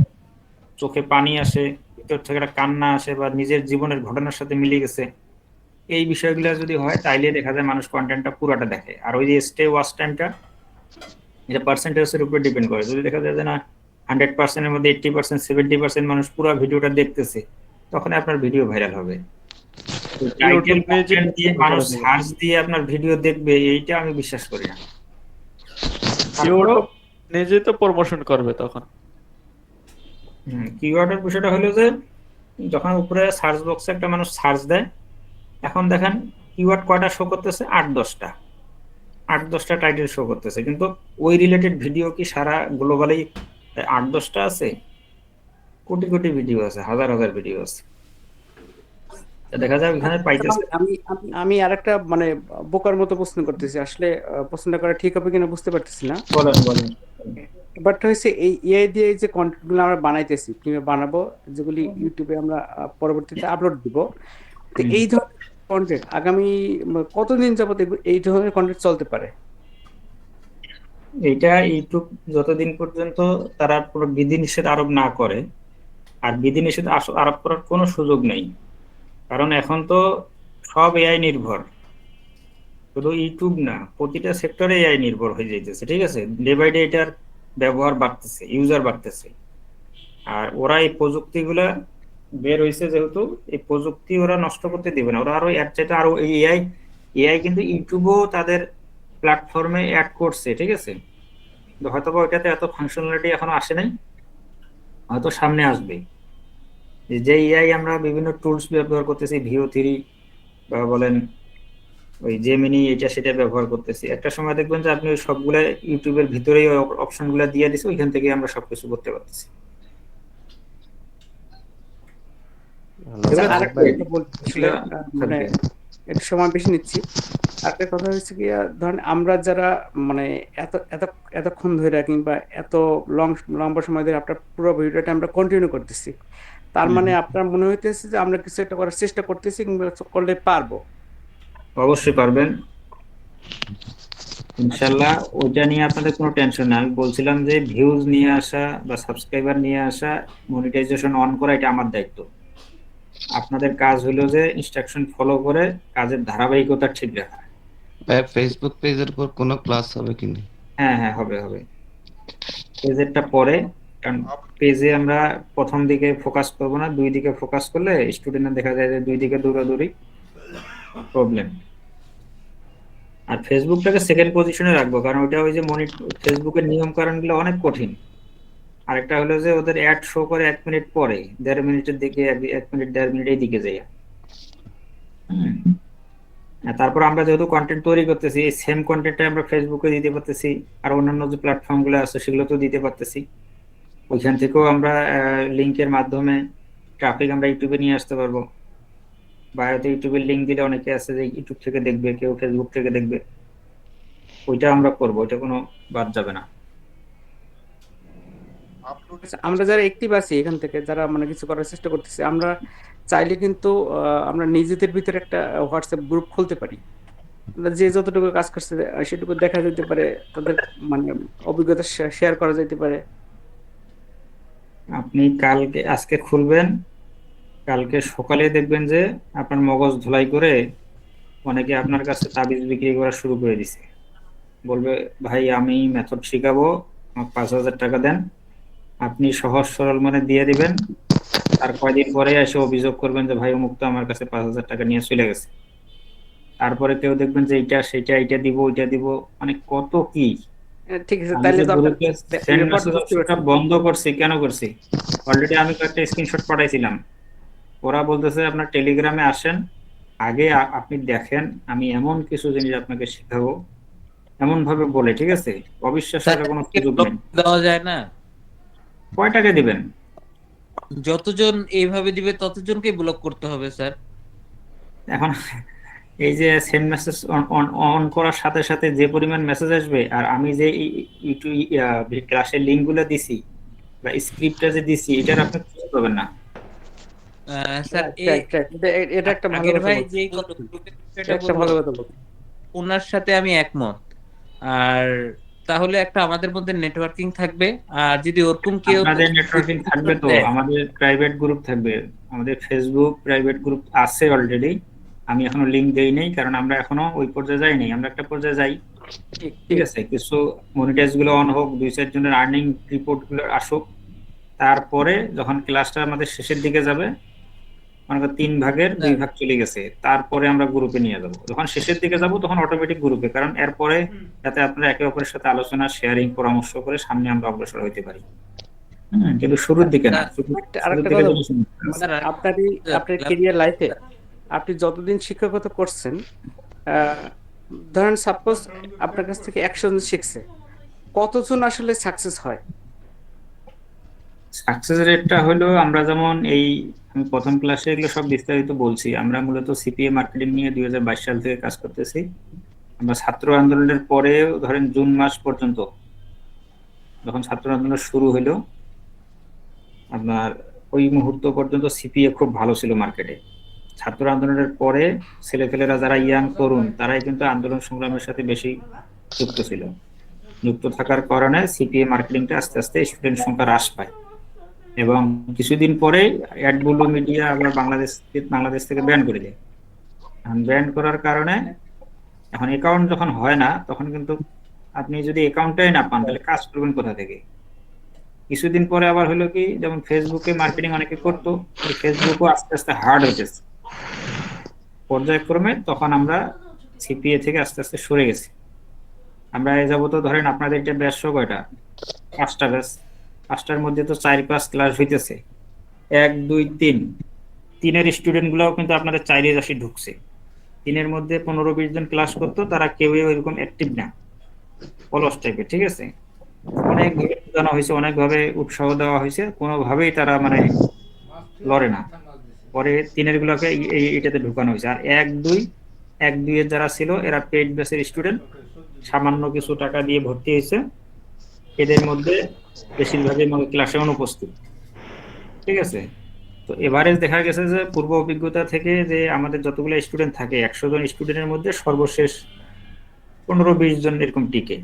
চোখে পানি আসে, ভিতর থেকে একটা কান্না আসে, বা নিজের জীবনের ঘটনার সাথে মিলে গেছে, এই বিষয়গুলো যদি হয় তাইলে দেখা যায় মানুষ কন্টেন্টটা পুরাটা দেখে। আর ওই যে স্টে ওয়াচ টাইমটা, এটা পার্সেন্টেজের উপর ডিপেন্ড করে। যদি দেখা যায় যে না 100%-এর মধ্যে 80% 70% মানুষ পুরো ভিডিওটা দেখতেছে, তখন আপনার ভিডিও ভাইরাল হবে। টাইটেল কন্টেন্ট দিয়ে মানুষ সার্চ দিয়ে আপনার ভিডিও দেখবে, এইটা আমি বিশ্বাস করি না। ইউটিউব নিজে তো প্রমোশন করবে তখন। কিওয়ার্ডের বিষয়টা হলো যে যখন উপরে সার্চ বক্সে একটা মানুষ সার্চ দেয়, এখন দেখেন কিওয়ার্ড কয়টা শো করতেছে, 8-10টা টাইটেল শো করতেছে, কিন্তু ওই রিলেটেড ভিডিও কি সারা গ্লোবালি 8-10টা আছে? কোটি কোটি ভিডিও আছে, হাজার হাজার ভিডিও আছে। দেখা যায় ওখানে পাইতেছে। আমি আমি আমি আরেকটা মানে বোকার মতো প্রশ্ন করতেছি, আসলে প্রশ্নটা করা ঠিক হবে কিনা বুঝতে পারতেছি না। বলেন বলেন। ব্যাপারটা হচ্ছে এই এআই দিয়ে যে কন্টেন্ট গুলো আমরা বানাইতেছি, কিংবা বানাবো, যেগুলি ইউটিউবে আমরা পরবর্তীতে আপলোড দিব, তো এই ধরনের কন্টেন্ট আগামী কতদিন যাবত এই ধরনের কন্টেন্ট চলতে পারে? এইটা ইউটিউব যতদিন পর্যন্ত তারা পুরো বিধিনিষেধ আরোপ না করে, আর বিধিনিষেধ আরোপ করার কোনো সুযোগ নেই, কারণ এখন তো সব এআই নির্ভর। শুধু ইউটিউব না, প্রতিটা সেক্টরে এআই নির্ভর হয়ে যাইতেছে, ঠিক আছে? ডে বাই ডে এটার ব্যবহার বাড়তেছে, ইউজার বাড়তেছে। আর ওরা এই প্রযুক্তিগুলা বের হয়েছে যেহেতু, এই প্রযুক্তি ওরা নষ্ট করতে দিবে না, ওরা আরো এর চাইতে আরো এআই কিন্তু ইউটিউবও তাদের প্ল্যাটফর্মে অ্যাড করছে, ঠিক আছে? হয়তো বা ওইটাতে এত ফাংশনালিটি এখনো আসে নাই, হয়তো সামনে আসবে। যে এআই আমরা বিভিন্ন টুলস ব্যবহার করতেছি, ভিও3 বা বলেন ওই জেমিনি, এটা সেটা ব্যবহার করতেছি, একটা সময় দেখবেন যে আপনি ওই সবগুলা ইউটিউবের ভিতরেই অপশন গুলা দিয়ে দিচ্ছে, ওইখান থেকে আমরা সবকিছু করতে পারতেছি। আরেকটা কথা বলতে মানে একটু সময় বেশি নিচ্ছি। আরেকটা কথা হচ্ছে কি, ধরেন আমরা যারা মানে এত এত এতক্ষণ ধরে কিংবা এত লম্বা সময় ধরে আপনার পুরো ভিডিওটা আমরা কন্টিনিউ করতেছি, তার মানে আপনার মনে হইতেছে যে আমরা কিছু একটা করার চেষ্টা করতেছি কিংবা করলে পারবো। অবশ্যই পারবেন ইনশাল্লাহ, ওইটা নিয়ে আপনাদের কোনো টেনশন নেই। আমি বলছিলাম যে ভিউজ নিয়ে আসা বা সাবস্ক্রাইবার নিয়ে আসা, মনিটাইজেশন অন করা, এটা আমার দায়িত্ব। আপনাদের কাজ হলো যে ইনস্ট্রাকশন ফলো করে কাজের ধারাবাহিকতা ঠিক রাখা। ফেসবুক পেজের উপর কোনো ক্লাস হবে কিনা? হ্যাঁ হ্যাঁ, হবে হবে। পেজেরটা পরে, কারণ পেজে আমরা প্রথম দিকে ফোকাস করব না, দুই দিকে ফোকাস করলে স্টুডেন্টরা দেখা যায় যে দুই দিকে দৌড়াদৌড়ি, প্রবলেম। আর ফেসবুকটাকে সেকেন্ড পজিশনে রাখবো, কারণ ওইটা ওই যে ফেসবুকের নিয়ম কারণগুলো অনেক কঠিন। আরেকটা হলো যে ওদের অ্যাড শো করে 1 মিনিট পরে, 1.5 মিনিটের দিকে, 1 মিনিট 1.5 মিনিট এই দিকে যায়। আর তারপর আমরা যেহেতু কন্টেন্ট তৈরি করতেছি, এই সেম কন্টেন্টটা আমরা ফেসবুকে দিতে পারতেছি, আর অন্যান্য যে প্ল্যাটফর্ম গুলো আছে সেগুলো তো দিতে পারতেছি। ওইখান থেকেও আমরা লিঙ্কের মাধ্যমে ট্রাফিক আমরা ইউটিউবে নিয়ে আসতে পারবো। বায়োতে ইউটিউবের লিঙ্ক দিলে অনেকে আছে যে ইউটিউব থেকে দেখবে, কেউ ফেসবুক থেকে দেখবে, ওইটা আমরা করবো, ওইটা কোনো বাদ যাবে না। আচ্ছা, আমরা যারা অ্যাক্টিভ আছি এখান থেকে, যারা মানে কিছু করার চেষ্টা করতেছি, আমরা চাইলে কিন্তু আমরা নিজেদের ভিতরে একটা হোয়াটসঅ্যাপ গ্রুপ খুলতে পারি। যে যতটুকু কাজ করছে সেটুকু দেখা যেতে পারে, তাদের মানে অভিজ্ঞতা শেয়ার করা যেতে পারে। আপনি কালকে, আজকে খুলবেন, কালকে সকালে দেখবেন যে আপনার মগজ ধোলাই করে অনেকে আপনার কাছে তাবিজ বিক্রি করা শুরু করে দিছে। বলবে, ভাই আমি মেথড শিখাবো, আমাকে 5,000 টাকা দেন। আপনি সহজ সরল মানে দিয়ে দিবেন, তার কয়দিন পরে এসে অভিযোগ করবেন যে ভাই অমুক তো আমার কাছে 5,000 টাকা নিয়ে চলে গেছে। তারপরে কেউ দেখবেন যে এইটা সেটা, এইটা দিব ওইটা দিব, মানে কত কি। ঠিক আছে, আমি তাইলে যে তো গ্রুপে সেন্ড ব্যাপারটা মেসেজ বুঝতে অপশনটা পারছি। বন্ধ করছি, কেন করছি? অলরেডি আমি কয়েকটা স্ক্রিনশট পাঠাইছিলাম। ওরা বলতেছে আপনার টেলিগ্রামে আসেন, আগে আপনি দেখেন, আমি এমন কিছু জিনিস আপনাকে শেখাবো, এমন ভাবে বলে, ঠিক আছে? অবিশ্বাস করার কোনো সুযোগ নেই। দেওয়া যায় না? কয় টাকা দিবেন? যতজন এইভাবে দিবে ততজনকে ব্লক করতে হবে স্যার। এখন এই যে সেন্ড মেসেজ অন করার সাথে সাথে যে পরিমাণ মেসেজ আসবে, আর আমি যে ক্লাসের লিঙ্ক গুলো দিছি বা স্ক্রিপ্টটা যে দিছি, এটার আপনি খুঁজে পাবেন না। স্যার এটা একটা ভালো আগের কথা ভাই বলছেন। যে এটা একটা ভালো কথা বলছেন। ওনার সাথে আমি একমত। আর তাহলে একটা আমাদের মধ্যে নেটওয়ার্কিং থাকবে, আর যদি ওরকম কেউ আপনাদের নেটওয়ার্কিং থাকবে তো, আমাদের প্রাইভেট গ্রুপ থাকবে, আমাদের ফেসবুক প্রাইভেট গ্রুপ আছে অলরেডি। আমি এখনো লিংক দেই নাই, কারণ আমরা এখনো ওই পর্যায়ে যাই নাই। আমরা একটা পর্যায়ে যাই, ঠিক আছে? কিছু মনিটাইজ গুলো অন হোক, 2-4 জনের আর্নিং রিপোর্ট গুলো আসুক, তারপরে যখন ক্লাসটা আমাদের শেষের দিকে যাবে, মনে করেন 3 ভাগের 2 ভাগ চলে গেছে, তারপরে আমরা গ্রুপে নিয়ে যাবো। যখন শেষের দিকে যাব তখন অটোমেটিক গ্রুপে, কারণ এরপরে যাতে আপনারা একে অপরের সাথে আলোচনা, শেয়ারিং, পরামর্শ করে সামনে আমরা অগ্রসর হইতে পারি। কিন্তু শুরুর দিকে না। আরেকটা কথা, আপনার ক্যারিয়ার লাইফে আপনি যতদিন শিক্ষকতা করছেন, ধরেন সাপোজ আপনার কাছ থেকে 100 জন শিখছে, কতজন আসলে সাকসেস হয়? সাকসেস রেটটা হলো, আমরা যেমন আমি প্রথম ক্লাসে এগুলো সব বিস্তারিত বলছি। আমরা মূলত সিপিএ মার্কেটিং নিয়ে 2022 সাল থেকে কাজ করতেছি। আমরা ছাত্র আন্দোলনের পরে ধরেন জুন মাস পর্যন্ত, যখন ছাত্র আন্দোলন শুরু হলো, আপনার ওই মুহূর্ত পর্যন্ত সিপিএ খুব ভালো ছিল মার্কেটে। ছাত্র আন্দোলনের পরে ছেলেপেলেরা যারা ইয়াং তরুণ, তারাই কিন্তু আন্দোলন সংগ্রামের সাথে বেশি যুক্ত ছিল। যুক্ত থাকার কারণে সিপিএ মার্কেটিংটা আস্তে আস্তে স্টুডেন্ট সংখ্যা হ্রাস পায়, এবং কিছুদিন পরে অ্যাডবুলো মিডিয়া আবার বাংলাদেশ থেকে ব্যান করে দেয়। ব্যান করার কারণে এখন অ্যাকাউন্ট যখন হয় না, তখন কিন্তু আপনি যদি অ্যাকাউন্টটাই না পান, তাহলে কাজ করবেন কোথা থেকে? কিছুদিন পরে আবার হলো কি, যেমন ফেসবুকে মার্কেটিং অনেকে করতো, ফেসবুকও আস্তে আস্তে হার্ড হইতেছে পর্যায়ক্রমে। তখন আমরা সিপিএ থেকে আস্তে আস্তে সরে গেছি। আমরা এই যাবো তো ধরেন আপনাদের এটা ব্যাচ কয়টা? 5টা ব্যাচ। 5টার মধ্যে তো 4-5 ক্লাস হইতেছে, 1, 2, 3। 3-এর স্টুডেন্ট গুলাও কিন্তু আপনাদের 4-এ আসি ঢুকছে। 3-এর মধ্যে 15-20 জন ক্লাস করতো, তারা কেউই ওইরকম অ্যাক্টিভ না, অলস টাইপের, ঠিক আছে? অনেকভাবে বোঝানো হয়েছে, অনেকভাবে উৎসাহ দেওয়া হয়েছে, কোনোভাবেই তারা মানে লড়ে না। পরে 3-এর গুলোকে এটাতে ঢুকানো হয়েছে। আর 1-2 এর যারা ছিল, এরা পেইড ব্যাচের স্টুডেন্ট, সামান্য কিছু টাকা দিয়ে ভর্তি হয়েছে। এদের মধ্যে বেশিরভাগই ক্লাসে অনুপস্থিত, ঠিক আছে? তো এভারেজ দেখা গেছে যে পূর্ব অভিজ্ঞতা থেকে, যে আমাদের যতগুলো স্টুডেন্ট থাকে, 100 জন স্টুডেন্টের মধ্যে সর্বশেষ 15-20 জন এরকম টিকে,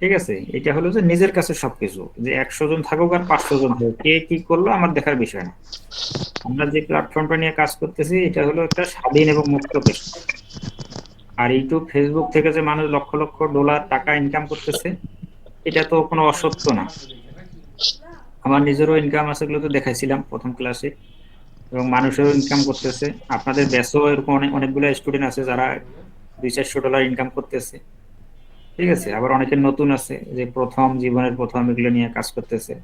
ঠিক আছে? এটা হলো যে নিজের কাছে সবকিছু, যে 100 জন থাকুক আর 500 জন থাকুক, কে কি করলো আমার দেখার বিষয় না। আমরা যে প্ল্যাটফর্মটা নিয়ে কাজ করতেছি, এটা হলো একটা স্বাধীন এবং মুক্ত পেশা। আর ইউটিউব ফেসবুক থেকে যে মানুষ লক্ষ লক্ষ ডলার টাকা ইনকাম করতেছে, এটা তো কোনো অসত্য না। আমার নিজেরও ইনকাম আছে, এগুলো তো দেখাইছিলাম প্রথম ক্লাসে, এবং মানুষেরও ইনকাম করতেছে। আপনাদের ব্যাচও এরকম অনেকগুলো স্টুডেন্ট আছে যারা $200-400 ইনকাম করতেছে, ঠিক আছে। আবার অনেকের নতুন আছে যে জীবনের প্রথম এগুলো নিয়ে কাজ করতেছে।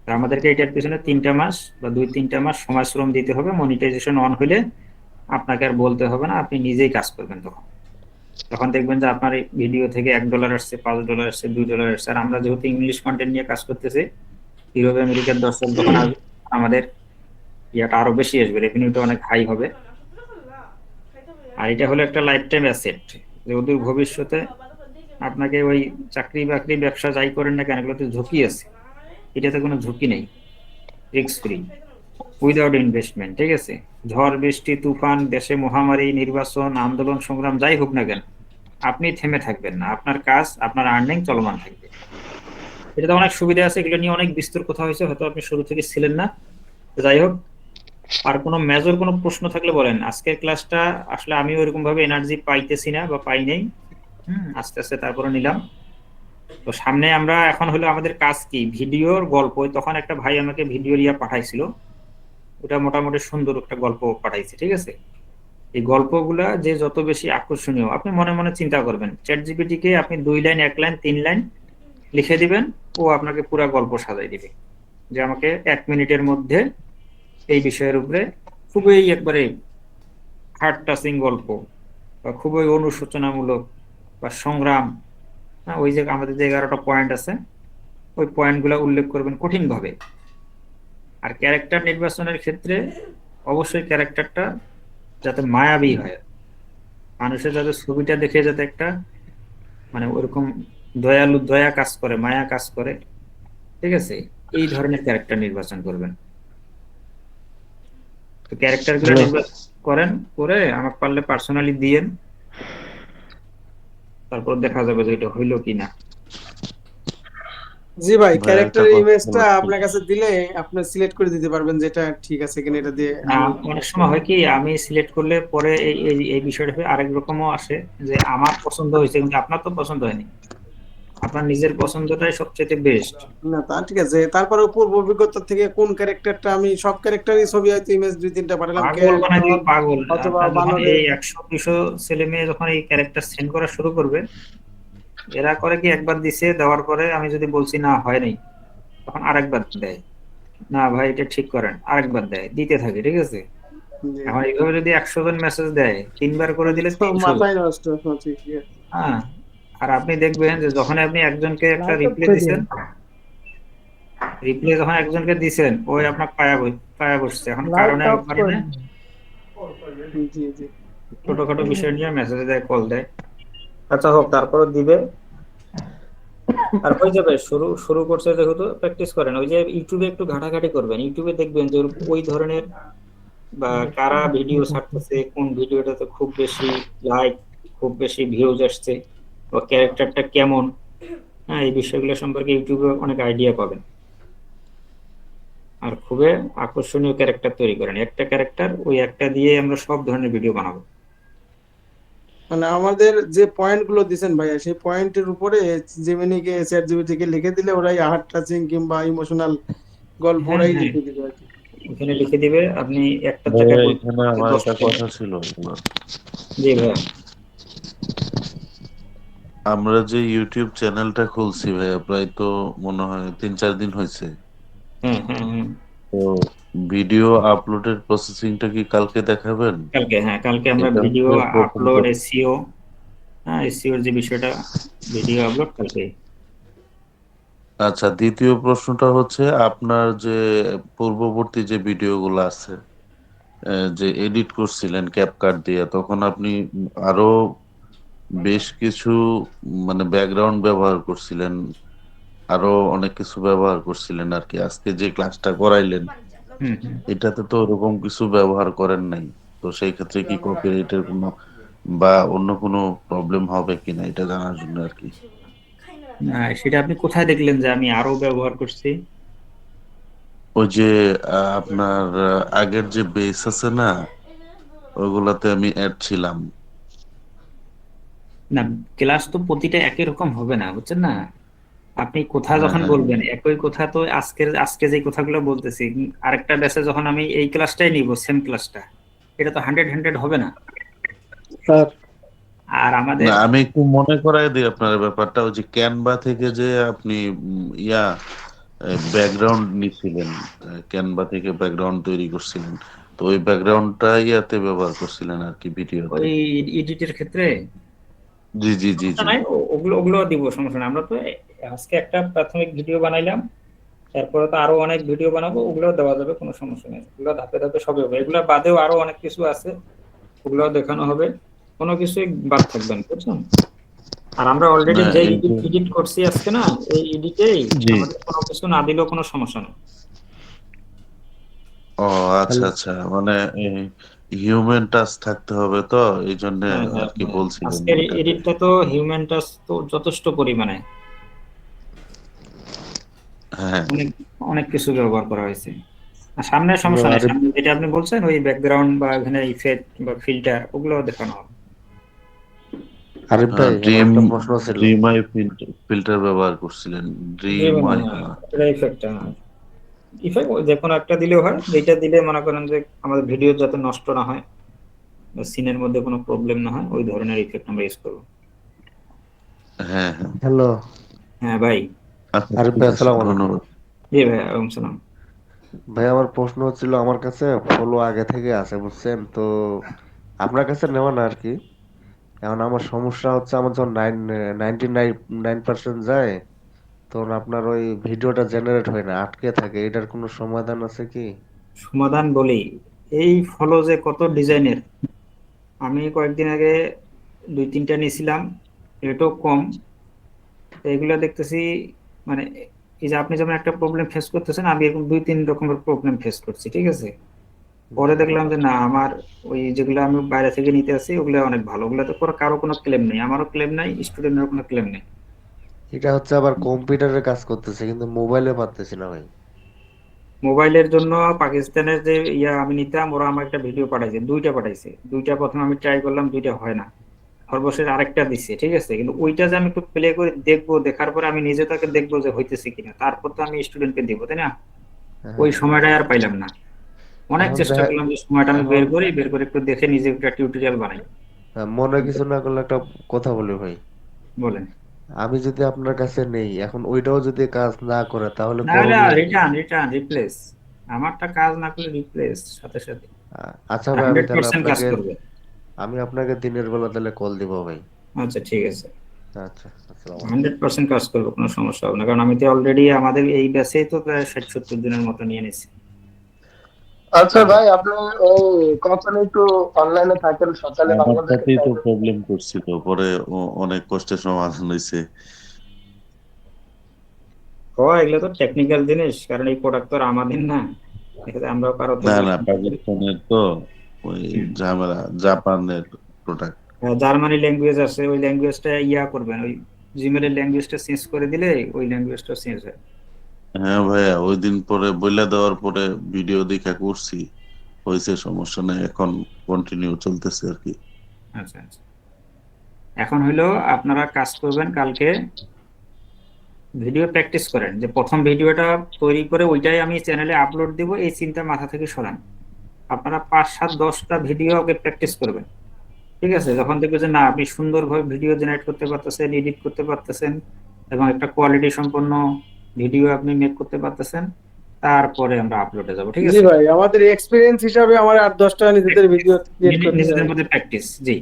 তা আমাদেরকে এটার পিছনে 3টা মাস বা 2-3টা মাস সময় শ্রম দিতে হবে। মনিটাইজেশন অন হলে আপনাকে আর বলতে হবে না, আপনি নিজেই কাজ করবেন। তখন দেখবেন যে আপনার এই ভিডিও থেকে $1 আসছে, $5 আসছে, $2 আসছে। আর আমরা যেহেতু ইংলিশ কন্টেন্ট নিয়ে কাজ করতেছি, ইউরোপ আমেরিকার দর্শক যখন আসবে, আমাদের ইয়াটা আরো বেশি আসবে, রেভিনিউটা অনেক হাই হবে। আর এটা হলো একটা লাইফ টাইম অ্যাসেট, যে অদূর ভবিষ্যতে আপনাকে ওই চাকরি বাকরি ব্যবসা যাই করেন না কেন, এগুলোতে ঝুঁকি আছে, এটাতে কোনো ঝুঁকি নেই, রিস্ক ফ্রি, উইদাউট ইনভেস্টমেন্ট, ঠিক আছে। ঝড় বৃষ্টি তুফান, দেশে মহামারী, নির্বাচন, আন্দোলন সংগ্রাম যাই হোক না কেন, আপনি থেমে থাকবেন না, আপনার কাজ, আপনার আর্নিং চলমান থাকবে। এটাতে অনেক সুবিধা আছে, এগুলো নিয়ে অনেক বিস্তর কথা হয়েছে, হয়তো আপনি শুরু থেকে ছিলেন না। যাই হোক, আর কোনো মেজর কোনো প্রশ্ন থাকলে বলেন। আজকের ক্লাসটা আসলে আমি ওইরকম ভাবে এনার্জি পাইতেছি না বা পাই নাই, আস্তে আস্তে তারপরে নিলাম। তো সামনে আমরা এখন হলো আমাদের কাজ কি, ভিডিওর গল্প। তখন একটা ভাই আমাকে ভিডিও ইয়া পাঠাইছিল, ওটা মোটামুটি সুন্দর একটা গল্প পাঠাইছে, ঠিক আছে। এই গল্পগুলা যে যত বেশি আকর্ষণীয়, আপনি মনে মনে চিন্তা করবেন, চ্যাটজিপিটি কে আপনি 2 লাইন, 1 লাইন, 3 লাইন লিখে দিবেন, ও আপনাকে পুরা গল্প সাজাই দিবে, যে আমাকে 1 মিনিটের মধ্যে এই বিষয়ের উপরে খুবই একবারে হার্ট টাচিং গল্প, বা খুবই অনুশোচনামূলক বা সংগ্রাম, ওই যে আমাদের যে 11টা পয়েন্ট আছে, ওই পয়েন্টগুলো উল্লেখ করবেন কঠিন ভাবে। আর ক্যারেক্টার নির্বাচনের ক্ষেত্রে অবশ্যই ক্যারেক্টারটা যাতে মায়াবী হয়, মানুষের যাতে ছবিটা দেখে যাতে একটা মানে ওরকম দয়ালু, দয়া কাজ করে, মায়া কাজ করে, ঠিক আছে, এই ধরনের ক্যারেক্টার নির্বাচন করবেন। তো ক্যারেক্টার গুলো নির্বাচন করেন, করে আমাকে পারলে পার্সোনালি দিয়েন, তারপর দেখা যাবে যে এটা হইলো কিনা। জি ভাই, ক্যারেক্টার ইমেজটা আপনার কাছে দিলে আপনি সিলেক্ট করে দিতে পারবেন যেটা ঠিক আছে কিনা, এটা দিয়ে অনেক সময় হয় কি, আমি সিলেক্ট করলে পরে এই বিষয়টা আরেক রকমও আসে, যে আমার পছন্দ হয়েছে কিন্তু আপনার তো পছন্দ হয়নি, আপনার নিজের পছন্দটাই সবচেয়ে বেস্ট। না তা ঠিক আছে, তারপরে পূর্ব অভিজ্ঞতা থেকে কোন ক্যারেক্টারটা, আমি সব ক্যারেক্টারই ছবি হয়তো ইমেজ 2-3টা পাঠালাম, পাগল বানাই দিবে, পাগল। অথবা আপনার যখন বানরের এই 100-200 ছেলে মেয়ে যখন এই ক্যারেক্টার সেন্ড করা শুরু করবে, এরা করে কি, একবার দিছে, দেওয়ার পরে আমি যদি বলছি না হয় নাই, তখন আরেকবার দেয়, না ভাই এটা ঠিক করেন, আরেকবার দেয়, দিতে থাকে, ঠিক আছে। এখন এইভাবে যদি 100 জন মেসেজ দেয়, 3বার করে দিলে 300 মাথায় নষ্ট হচ্ছে। হ্যাঁ। আর আপনি দেখবেন যে যখন আপনি একজনকে একটা রিপ্লাই দিচ্ছেন, রিপ্লাই যখন একজনকে দিচ্ছেন, ওই আপনার পায়া বসছে, এখন কারণে ছোটখাটো বিষয় নিয়ে মেসেজ দেয়, কল দেয়। আচ্ছা হোক, তারপরে দিবে, আর হয়ে যাবে। শুরু করছে যেহেতু, প্র্যাকটিস করেন। ওই যে ইউটিউবে একটু ঘাটাঘাটি করবেন, ইউটিউবে দেখবেন যে ওই ধরনের বা কারা ভিডিও ছাড়তেছে, কোন ভিডিওটাতে খুব বেশি লাইক, খুব বেশি ভিউজ আসছে, বা ক্যারেক্টারটা কেমন, হ্যাঁ, এই বিষয়গুলো সম্পর্কে ইউটিউবে অনেক আইডিয়া পাবেন। আর খুবই আকর্ষণীয় ক্যারেক্টার তৈরি করেন, একটা ক্যারেক্টার, ওই একটা দিয়ে আমরা সব ধরনের ভিডিও বানাবো। মানে আমাদের যে পয়েন্ট গুলো দিচ্ছেন ভাইয়া, সেই পয়েন্টের উপরে জেমিনিকে, চ্যাটজিপিটি কে লিখে দিলে ওরাই হার্ট টাচিং কিংবা ইমোশনাল গল্প ওরাই লিখে দিবে আর কি। ওখানে লিখে দিবে, আপনি একটা ভাইয়া জায়গায় এখানে আমার একটা কথা ছিল। জি ভাইয়া, আমরা যে ইউটিউব চ্যানেলটা খুলছি ভাইয়া, প্রায় তো মনে হয় 3-4 দিন হয়েছে। তো ভিডিও আপলোডের প্রসেসিংটা কি কালকে দেখাবেন? কালকে, হ্যাঁ কালকে আমরা ভিডিও আপলোড, এসইও, হ্যাঁ এসইওর যে বিষয়টা, ভিডিও আপলোড কালকে। আচ্ছা, দ্বিতীয় প্রশ্নটা হচ্ছে, আপনার যে পূর্ববর্তী যে ভিডিওগুলো আছে, যে এডিট করছিলেন ক্যাপকাট দিয়ে, তখন আপনি আরো বেশ কিছু মানে ব্যাকগ্রাউন্ড ব্যবহার করছিলেন, আরো অনেক কিছু ব্যবহার করছিলেন আর কি। আজকে যে ক্লাসটা করাইলেন, এটাতে তো ওরকম কিছু ব্যবহার করেন নাই। তো সেই ক্ষেত্রে কি কপিরাইটের কোনো বা অন্য কোনো প্রবলেম হবে কিনা, এটা জানার জন্য আর কি। সেটা আপনি কোথায় দেখলেন যে আমি আরো ব্যবহার করছি? ওই যে আপনার আগের যে বেস আছে না, ওইগুলাতে আমি অ্যাড ছিলাম। না, ক্লাস তো প্রতিটা একই রকম হবে না, বুঝছেন না? আপনি কথা হ্যাঁ, যখন হ্যাঁ। বলবেন একই কথা, তো আজকে যে কথাগুলো বলতেছি, আরেকটা ব্যাচে যখন আমি এই ক্লাসটাই নিব, সেম ক্লাসটা, এটা তো 100 হবে না। স্যার আর আমাদের না, আমি একটু মনে করাই দিই আপনার ব্যাপারটা, ওই যে ক্যানভা থেকে যে আপনি ব্যাকগ্রাউন্ড নিছিলেন, ক্যানভা থেকে ব্যাকগ্রাউন্ড তৈরি করছিলেন, তো ওই ব্যাকগ্রাউন্ডটা ইয়াতে ব্যবহার করছিলেন আর কি, ভিডিওতে। ওই এডিটের ক্ষেত্রে জি জি জি সমস্যা জি। নাই, ওগুলো দিব, সমস্যা নাই। আমরা তো আজকে একটা প্রাথমিক ভিডিও বানাইলাম, এরপরে তো আরো অনেক ভিডিও বানাবো, ওগুলো দেওয়া যাবে, কোনো সমস্যা নেই। ওগুলো ধাপে ধাপে সবই হবে, এগুলো বাদেও আরো অনেক কিছু আছে, ওগুলো দেখানো হবে, কোনো কিছুই বাদ থাকবে না, বুঝছেন? আর আমরা অলরেডি না, যে এই যে এডিট করছি আজকে না, এই এডিটেই জি। আমাদের কোনো কিছু না দিলেও কোনো সমস্যা নেই। ও আচ্ছা আচ্ছা, মানে হিউম্যান টাচ থাকতে হবে, তো এই জন্য হ্যাঁ আর হ্যাঁ কি হ্যাঁ, বলছিলেন আজকের ওইটাতে। এডিটটা তো হিউম্যান টাচ তো যথেষ্ট পরিমাণে, হ্যাঁ অনেক অনেক কিছু ব্যবহার করা হয়েছে। আর সামনের সমস্যা নেই, সামনে যেটা আপনি বলছেন ওই ব্যাকগ্রাউন্ড বা এখানে ইফেক্ট বা ফিল্টার, ওগুলো দেখানো হবে। আরিফ ভাই, আমার একটা প্রশ্ন ছিল। ড্রিমাই ফিল্টার ব্যবহার করছিলেন, ড্রিমাই। হ্যাঁ, এটা ইফেক্ট, ইফেক্ট যে কোনো একটা দিলেও হয়, যেটা দিলে মনে করেন যে আমাদের ভিডিও যাতে নষ্ট না হয় বা সিনের মধ্যে কোনো প্রবলেম না হয়, ওই ধরনের ইফেক্ট আমরা ইউজ করবো। হ্যাঁ হ্যাঁ। হ্যালো হ্যাঁ ভাই। আচ্ছা আরিফ ঠিক ভাই, আছে, আসসালামু আলাইকুম। ধন্যবাদ। জি ভাই, ওয়ালাইকুম সালাম। ভাই, আমার প্রশ্ন হচ্ছিল, আমার কাছে ফলো আগে থেকে আছে বুঝছেন তো, আপনার কাছে নেওয়া না আর কি। এখন আমার সমস্যা হচ্ছে, আমার যখন 99% যায়, তখন আপনার ওই ভিডিওটা জেনারেট হয় না, আটকে থাকে। এটার কোনো সমাধান আছে কি? সমাধান বলি, এই ফলো যে কত ডিজাইনের, আমি কয়েকদিন আগে 2-3টা নিয়েছিলাম, এটাও কম। তো এগুলো দেখতেছি, মানে এই যে আপনি যেমন একটা প্রবলেম ফেস করতেছেন, আমি এরকম 2-3 রকমের প্রবলেম ফেস করছি, ঠিক আছে? পরে দেখলাম যে না, আমার ওই যেগুলো আমি বাইরে থেকে নিতে আসি ওগুলো অনেক ভালো, ওগুলোতে করে কারো কোনো ক্লেম নেই, আমারও ক্লেম নাই, স্টুডেন্টেরও কোনো ক্লেম নেই। এটা হচ্ছে আবার কম্পিউটারে কাজ করতেছে, কিন্তু মোবাইলে পারতেছি না ভাই। মোবাইলের জন্য পাকিস্তানের যে আমি নিতাম, ওরা আমার একটা ভিডিও পাঠাইছে, 2টা পাঠাইছে, 2টা প্রথমে আমি ট্রাই করলাম, 2টা হয় না, সর্বশেষ আরেকটা দিচ্ছে, ঠিক আছে? কিন্তু ওইটা যে আমি একটু প্লে করে দেখবো, দেখার পরে আমি নিজে তাকে দেখবো যে হইতেছে কিনা, তারপর তো আমি স্টুডেন্টকে দিব, তাই না? ওই হ্যাঁ। সময়টা আর পাইলাম না। অনেক এখন চেষ্টা করলাম যে সময়টা আমি এখন বের করে একটু দেখে নিজে একটা টিউটোরিয়াল বানাই। মনে কিছু না করলে একটা কথা বলি ভাই। বলেন। আমি যদি আপনার কাছে নেই, এখন ওইটাও যদি কাজ না করে, তাহলে না হলে করণীয় কি? রিটার্ন রিপ্লেস, আমারটা কাজ না করলে রিপ্লেস সাথে সাথে আচ্ছা ভাই, আমি তাহলে 100% কাজ করবে। আমি আপনাকে দিনের বেলা তাহলে কল দিব ভাই। আচ্ছা ঠিক আছে, আচ্ছা, আসসালামু আলাইকুম। 100% কাজ করবে, কোনো সমস্যা হবে না, কারণ আমি তো অলরেডি আমাদের এই ব্যাচেই তো প্রায় 60-70 জনের মতো নিয়ে নিছি। আচ্ছা ভাই, আপনি ওই কখন একটু অনলাইনে থাকেন সকালে আমার আমাদেরকে সাথেই তো প্রবলেম করছিল, পরে অনেক কষ্টের সমাধান হয়েছে। এগুলো তো টেকনিক্যাল জিনিস, কারণ এই প্রোডাক্ট তো আর আমাদের না, এক্ষেত্রে আমরাও কারো তো না না, পাকিস্তানের তো ওই ঝামেলা, জাপানের প্রোডাক্ট। জার্মানি ল্যাঙ্গুয়েজ আছে, ওই ল্যাঙ্গুয়েজটা করবেন, ওই জিমেলের ল্যাঙ্গুয়েজটা চেঞ্জ করে দিলে ওই ল্যাঙ্গুয়েজটা চেঞ্জ হয়। হ্যাঁ ভাইয়া, ওই দিন পরে বইলা দেওয়ার পরে ভিডিও দেখা করছি, হয়েছে, সমস্যা নেই, এখন কন্টিনিউ চলতেছে আর কি। আচ্ছা আচ্ছা, এখন হইলো আপনারা কাজ করবেন, কালকে ভিডিও প্র্যাকটিস করেন, যে প্রথম ভিডিওটা তৈরি করে ওইটাই আমি চ্যানেলে আপলোড দিব, এই চিন্তা মাথা থেকে সরান। আপনারা 5-7-10টা ভিডিও আগে প্র্যাকটিস করবেন, ঠিক আছে? যখন দেখবেন যে না, আপনি সুন্দরভাবে ভিডিও জেনারেট করতে পারতেছেন, এডিট করতে পারতেছেন, এবং একটা কোয়ালিটি সম্পন্ন ভিডিও আপনি মেক করতে পারতেছেন, তারপরে আমরা আপলোডে যাব, ঠিক জি আছে? ভাই, আমাদের এক্সপিরিয়েন্স হিসাবে আমার 8-10টা নিজেদের ভিডিও ক্রিয়েট করতে নিজেদের হবে। মধ্যে প্র্যাকটিস, জি।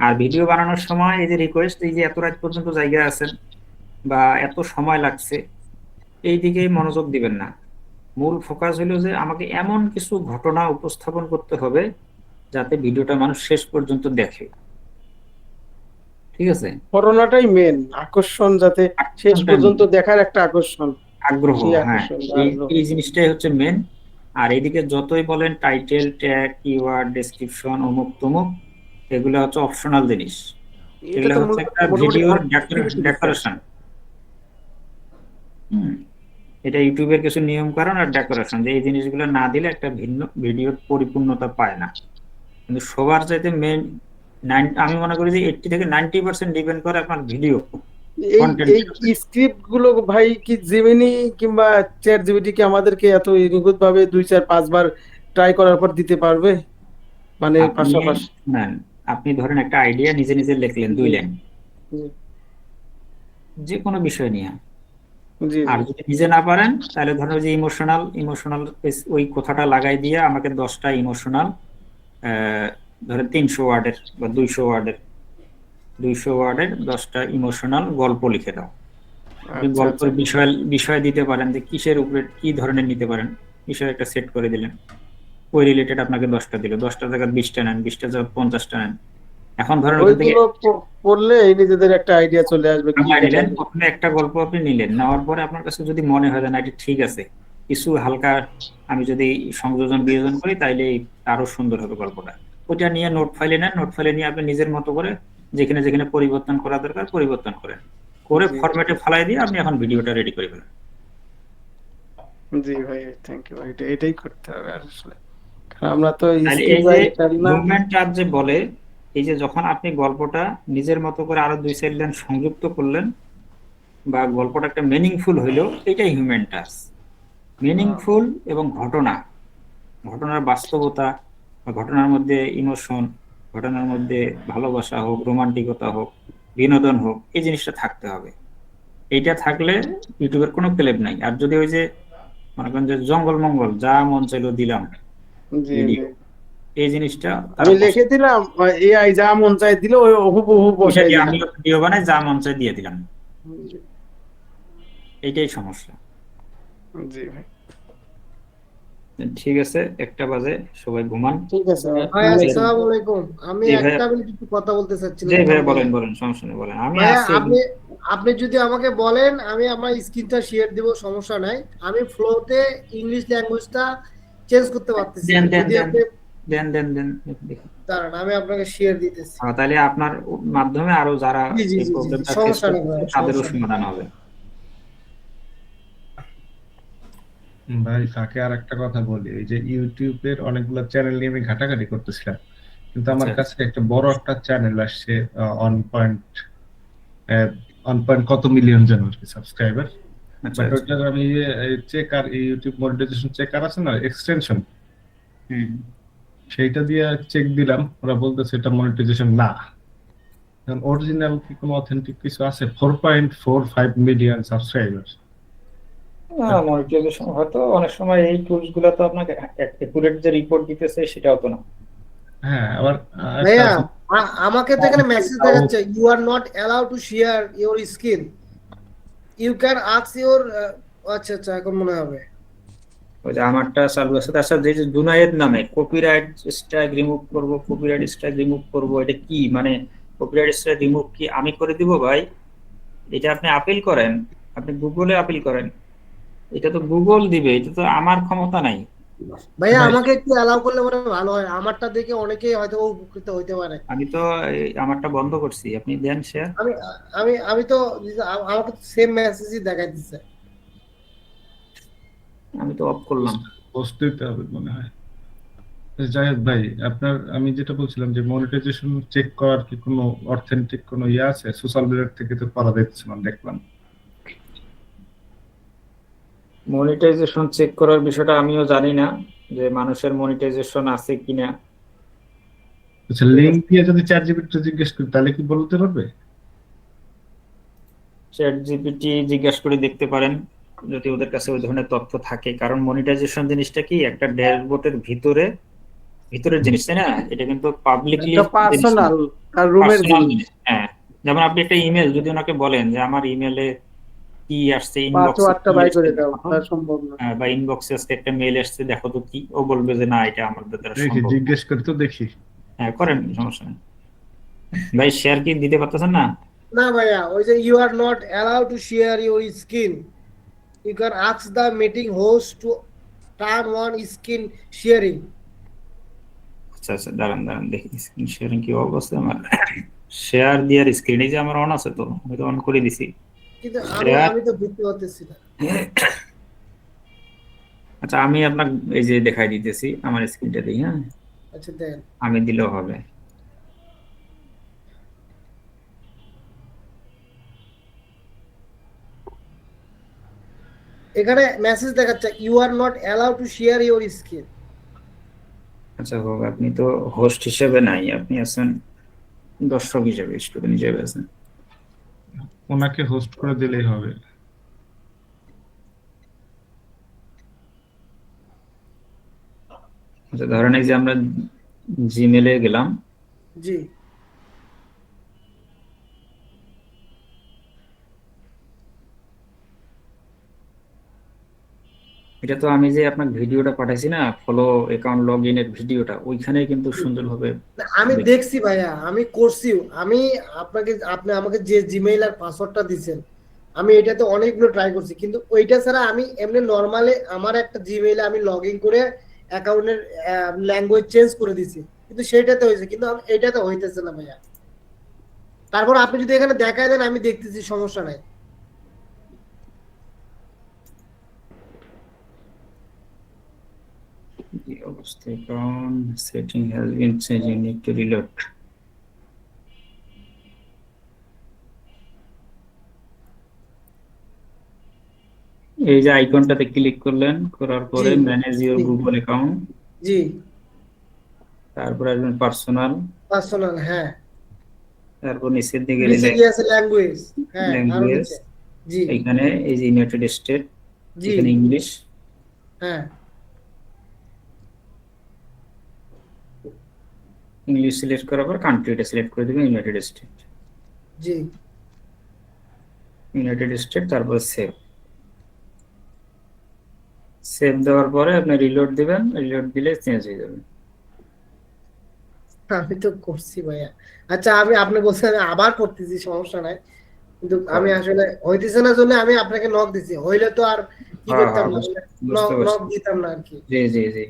আর ভিডিও বানানোর সময় এই যে রিকোয়েস্ট, এই যে এত রাত পর্যন্ত জায়গায় আছেন বা এত সময় লাগছে, এই দিকে মনোযোগ দিবেন না। মূল ফোকাস হলো যে আমাকে এমন কিছু ঘটনা উপস্থাপন করতে হবে যাতে ভিডিওটা মানুষ শেষ পর্যন্ত দেখে, ঠিক আছে? করোনাটাই মেন আকর্ষণ, যাতে শেষ পর্যন্ত দেখার একটা আকর্ষণ, আগ্রহ, সেই হ্যাঁ, আকর্ষণ আগ্রহ। এই জিনিসটাই হচ্ছে মেন। আর এইদিকে যতই বলেন টাইটেল, ট্যাগ, কিওয়ার্ড, ডেসক্রিপশন, অমুক তমুক, এগুলো হচ্ছে অপশনাল জিনিস, এটা এগুলো তো হচ্ছে একটা মোটামুটি ভিডিওর আমার activity বিষয়। ডেকোরেশন। এটা ইউটিউবের কিছু নিয়ম কারণ আর ডেকোরেশন, যে এই জিনিসগুলো না দিলে একটা ভিন্ন ভিডিওর পরিপূর্ণতা পায় না। কিন্তু সবার চাইতে মেন আমি মনে করি যে 80 থেকে 90% ডিপেন্ড করে আপনার ভিডিও এই কন্টেন্ট। এই স্ক্রিপ্ট গুলো ভাই কি জেমিনি কিংবা চ্যাট জিপিটি কি আমাদেরকে এত নিখুঁত ভাবে 2 4 5 বার ট্রাই করার পর দিতে পারবে, মানে পাশাপাশি? না, আপনি ধরেন একটা আইডিয়া নিজে নিজে লিখলেন 2 লাইন যে কোনো বিষয় নিয়ে, আর যদি নিজে না পারেন তাহলে ধরেন ওই যে ইমোশনাল ওই কথাটা লাগাই দিয়ে আমাকে 10টা ইমোশনাল ধরেন 300 ওয়ার্ডের বা 200 ওয়ার্ডের 10টা ইমোশনাল গল্প লিখে দাও। আপনি গল্পের বিষয় দিতে পারেন যে কিসের উপরে কি ধরনের নিতে পারেন, বিষয় একটা সেট করে দিলেন, ওই রিলেটেড আপনাকে 10টা দিল, 10টা জায়গায় 20টা নেন, 20টা জায়গায় 50টা নেন। এখন ধরেন ওইগুলো পড়লে নিজেদের একটা আইডিয়া চলে আসবে। প্রথমে একটা গল্প আপনি নিলেন, নেওয়ার পরে আপনার কাছে যদি মনে হয় না এটা ঠিক আছে, কিছু হালকা আমি যদি সংযোজন বিয়োজন করি তাইলে আরো সুন্দর হবে গল্পটা, ওটা নিয়ে নোট ফাইলে নেন, নোট ফাইলে নিয়ে আপনি নিজের মতো করে যেখানে যেখানে পরিবর্তন করা দরকার পরিবর্তন করেন, করে ফরম্যাটে ফালাই দিয়ে আপনি এখন ভিডিওটা রেডি করে ফেলেন। জি ভাই, থ্যাংক ইউ ভাই, এটাই করতে হবে আসলে, আমরা তো মুভমেন্ট চার্জ যে বলে, এই যে যখন আপনি গল্পটা নিজের মতো করে আরো 2-4 লাইন সংযুক্ত করলেন বা গল্পটা একটা মিনিংফুল হইলো, এটাই হিউম্যান টাচ। মিনিংফুল এবং ঘটনার বাস্তবতা বা ঘটনার মধ্যে ইমোশন, ঘটনার মধ্যে ভালোবাসা হোক, রোমান্টিকতা হোক, বিনোদন হোক, এই জিনিসটা থাকতে হবে। এইটা থাকলে ইউটিউবের কোনো ক্লেব নাই। আর যদি ওই যে মনে করেন যে জঙ্গল মঙ্গল যা মন চাইলো দিলাম ভিডিও, এই জিনিসটা আমি লিখে দিলাম, এআই যা মন চাই দিল, ওই হুবহু বসাই দিলাম, আমি ভিডিও বানাই যা মন চাই দিয়ে দিলাম, এইটাই সমস্যা। জি ভাই, ঠিক আছে, 1টা বাজে, সবাই ঘুমান। ঠিক আছে ভাই, আসসালামু আলাইকুম। আমি একটা মিনিট একটু কথা বলতে চাচ্ছিলাম। জি ভাই, বলেন, সমস্যা নেই, বলেন। আমি আছি। আপনি যদি আমাকে বলেন আমি আমার স্ক্রিনটা শেয়ার দিব, সমস্যা নাই। আমি ফ্লোতে ইংলিশ ল্যাঙ্গুয়েজটা চেঞ্জ করতে পারতেছি। যদি আপনি দেন দাঁড়ান, আমি আপনাকে শেয়ার দিতেছি। তাহলে আপনার মাধ্যমে আরো যারা এই প্রবলেমটা ফেস করছে তাদেরও সমাধান হবে। ভাই ফাঁকে আর একটা কথা বলি, এই যে ইউটিউবের অনেকগুলো চ্যানেল নিয়ে আমি ঘাটাঘাটি করতেছিলাম, কিন্তু আমার কাছে একটা বড় একটা চ্যানেল আসছে 1 কত মিলিয়ন জন আর কি সাবস্ক্রাইবার। বাট ওটা আমি চেকার, ইউটিউব মনিটাইজেশন চেকার আছে না, এক্সটেনশন, সেইটা দিয়ে চেক দিলাম, ওরা বলতেছে এটা মনিটাইজেশন না। কারণ অরিজিনাল কি কোনো অথেন্টিক কিছু আছে? 4.45 মিলিয়ন সাবস্ক্রাইবার। মনিটাইজেশন হয়তো অনেক সময় এই টুলস গুলো তো আপনাকে একুরেট যে রিপোর্ট দিতেছে সেটাও তো না। হ্যাঁ, আবার ভাইয়া আমাকে তো এখানে মেসেজ দেখাচ্ছে, you are not allowed to share your screen, you can ask your. আচ্ছা, এখন মনে হবে ওই যে আমারটা চালু আছে, তার সাথে যে জুনায়েদ নামে কপিরাইট স্ট্রাইক রিমুভ করব, এটা কি মানে কপিরাইট স্ট্রাইক রিমুভ কি আমি করে দিব? ভাই এটা আপনি আপিল করেন, আপনি গুগলে আপিল করেন, এটা তো গুগল দিবে, এটা তো আমার ক্ষমতা নাই। ভাইয়া আমাকে একটু অ্যালাউ করলে বড় ভালো হয়, আমারটা দেখে অনেকেই হয়তো উপকৃত হইতে পারে। আমি তো আমারটা বন্ধ করছি, আপনি দেন শেয়ার। আমি তো আমাকে সেম মেসেজই দেখাই দিচ্ছে, আমি তো অফ করলাম। পোস্ট দিতে হবে মনে হয়। যাই হোক ভাই, আমি যেটা বলছিলাম যে মনিটাইজেশন চেক করার কি কোনো অথেন্টিক কোনো ইয়ে আছে? সোশ্যাল মিডিয়া থেকে তো করা যাচ্ছে না দেখলাম। মনিটাইজেশন চেক করার বিষয়টা আমিও জানি না যে মানুষের মনিটাইজেশন আছে কিনা। আচ্ছা, লিংক দিয়ে যদি চ্যাট জিপিটি জিজ্ঞেস করি তাহলে কি বলতে পারবে? চ্যাট জিপিটি জিজ্ঞেস করে দেখতে পারেন যদি ওদের কাছে ওই ধরনের তথ্য থাকে, কারণ মনিটাইজেশন জিনিসটা কি একটা ড্যাশবোর্ডের ভিতরের জিনিস, তাই না? এটা কিন্তু পাবলিকলি পার্সোনাল আর রুমের জিনিস। হ্যাঁ, যেমন আপনি একটা ইমেল যদি ওনাকে বলেন যে আমার ইমেলে কি আসছে, পাসওয়ার্ডটা বাই করে দাও, তা সম্ভব না। বা ইনবক্সে আজকে একটা মেইল আসছে দেখো তো কি, ও বলবে যে না এটা আমাদের দ্বারা দেখি, সম্ভব। জিজ্ঞেস করে তো দেখি। হ্যাঁ করেন, সমস্যা নেই ভাই। শেয়ার কি দিতে পারতেছেন না? না ভাইয়া, ওই যে you are not allowed to share your screen, you can ask the meeting host to turn on screen sharing. আচ্ছা, দাঁড়ান দেখি স্ক্রিন শেয়ারিং কি অবস্থা। আমার শেয়ার দিয়ার স্ক্রিনে যে আমার অন আছে, তো আমি তো অন করে দিছি, কিন্তু আমি তো বুঝতে পারতেছি না। আচ্ছা, আমি আপনাকে এই যে দেখাই দিতেছি আমার স্ক্রিনটা দিই। হ্যাঁ, আচ্ছা দেন, আমি দিলেও হবে। এখানে মেসেজ দেখাচ্ছে you are not allow to share your screen. আচ্ছা হোক, আপনি তো হোস্ট হিসেবে নাই, আপনি আছেন দর্শক হিসেবে, স্টুডেন্ট হিসেবে আছেন। ওনাকে হোস্ট করে দিলেই হবে। আচ্ছা ধরেন এই যে আমরা জিমেলে গেলাম, জি এটা তো আমি যে আপনার ভিডিওটা পাঠাইছি না, ফলো অ্যাকাউন্ট লগ ইনের ভিডিওটা, ওইখানে কিন্তু সুন্দরভাবে না, আমি দেখছি ভাইয়া, আমি করছিও। আমি আপনি আমাকে যে জিমেইল আর পাসওয়ার্ডটা দিছেন, আমি এটাতে অনেকগুলো ট্রাই করছি, কিন্তু ওইটা ছাড়া আমি এমনি নর্মালি আমার একটা জিমেইলে আমি লগ ইন করে অ্যাকাউন্টের ল্যাঙ্গুয়েজ চেঞ্জ করে দিছি, কিন্তু সেটাতে হয়েছে, কিন্তু এটাতে হইতেছে না ভাইয়া। তারপর আপনি যদি এখানে দেখায় দেন আমি দেখতেছি, সমস্যা নাই। The অবস্থা account setting has been changed, you need to reload. এই যে আইকনটাতে ক্লিক করলেন, করার পরে ম্যানেজ ইওর গুগল অ্যাকাউন্ট, জি তারপর আসবেন পার্সোনাল, হ্যাঁ, তারপর নিচের দিকে নিচে গিয়ে আছে ল্যাঙ্গুয়েজ, হ্যাঁ আরো ল্যাঙ্গুয়েজ, নিচে, জি এখানে এই যে ইউনাইটেড স্টেট, জি এখানে ইংলিশ, হ্যাঁ ইংলিশ সিলেক্ট করার পর কান্ট্রিটা সিলেক্ট করে দিবেন ইউনাইটেড স্টেট, জি ইউনাইটেড স্টেট, তারপর সেভ। সেভ দেওয়ার পরে আপনি রিলোড দিবেন, রিলোড দিলে চেঞ্জ হয়ে যাবে। আমি তো করছি ভাইয়া। আচ্ছা আপনি বলছেন আমি আবার করতেছি, সমস্যা নাই, কিন্তু আমি আসলে হইতেছে না জন্য আমি আপনাকে নক দিছি, হইলে তো আর কি করতাম না, নক দিতাম না আর কি। জি জি জি,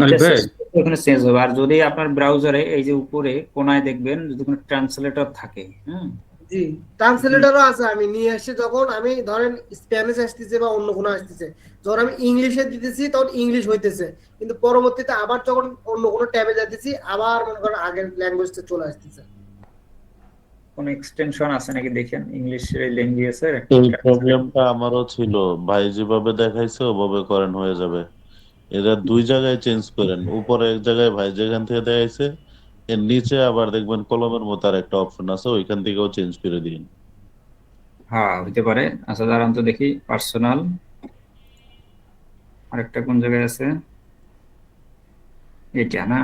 আরে এইটা ভাই, এখানে চেঞ্জ হবে। আর যদি আপনার ব্রাউজারে এই যে উপরে কোনায় দেখবেন যদি কোনো ট্রান্সলেটর থাকে, হ্যাঁ জি ট্রান্সলেটরও আছে, আমি নিয়ে আসছি। যখন আমি ধরেন স্প্যানিশ আসতেছে বা অন্য কোনো আসতেছে, যখন আমি ইংলিশে দিতেছি তখন ইংলিশ হইতেছে, কিন্তু পরবর্তীতে আবার যখন অন্য কোনো ট্যাবে যাইতেছি আবার মনে করেন আগের ল্যাঙ্গুয়েজটা চলে আসতেছে। কোন এক্সটেনশন আছে নাকি দেখেন, ইংলিশের এই ল্যাঙ্গুয়েজের এই প্রবলেমটা আমারও ছিল ভাই, যেভাবে দেখাইছে ওভাবে করেন হয়ে যাবে। এরা দুই জায়গায় চেঞ্জ করেন, উপরে এক জায়গায় ভাই যেখান থেকে দেখাইছে এর নিচে আবার দেখবেন কলমের মতো আর একটা অপশন আছে, ওইখান থেকেও চেঞ্জ করে দিন। হ্যাঁ হইতে পারে। আচ্ছা দাঁড়ান তো দেখি, পার্সোনাল আরেকটা কোন জায়গায় আছে, এটা না,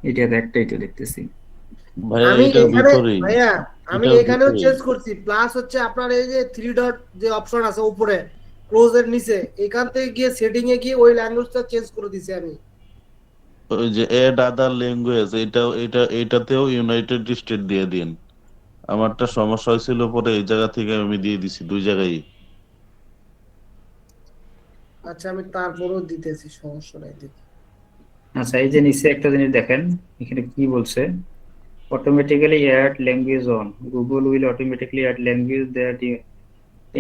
এটাতে একটাই তো দেখতেছি। ভাইয়া আমি এটার এখানে ভিতরেই, ভাইয়া আমি এটার এখানেও ভিতরেই চেঞ্জ করছি, প্লাস হচ্ছে আপনার এই যে 3 ডট যে অপশন আছে উপরে ক্লোজ এর নিচে, এখান থেকে গিয়ে সেটিং এ গিয়ে ওই ল্যাঙ্গুয়েজটা চেঞ্জ করে দিছি আমি। ওই যে এড আদার ল্যাঙ্গুয়েজ, এটাতেও ইউনাইটেড স্টেট দিয়ে দিন। আমারটা সমস্যা হয়েছিল, পরে এই জায়গা থেকে আমি দিয়ে দিছি দুই জায়গায়। আচ্ছা আমি তারপরেও দিতেছি, সমস্যা নাই, দেখি। আচ্ছা এই যে নিচে একটা জিনিস দেখেন, এখানে কি বলছে, automatically add language on, Google will automatically add language that,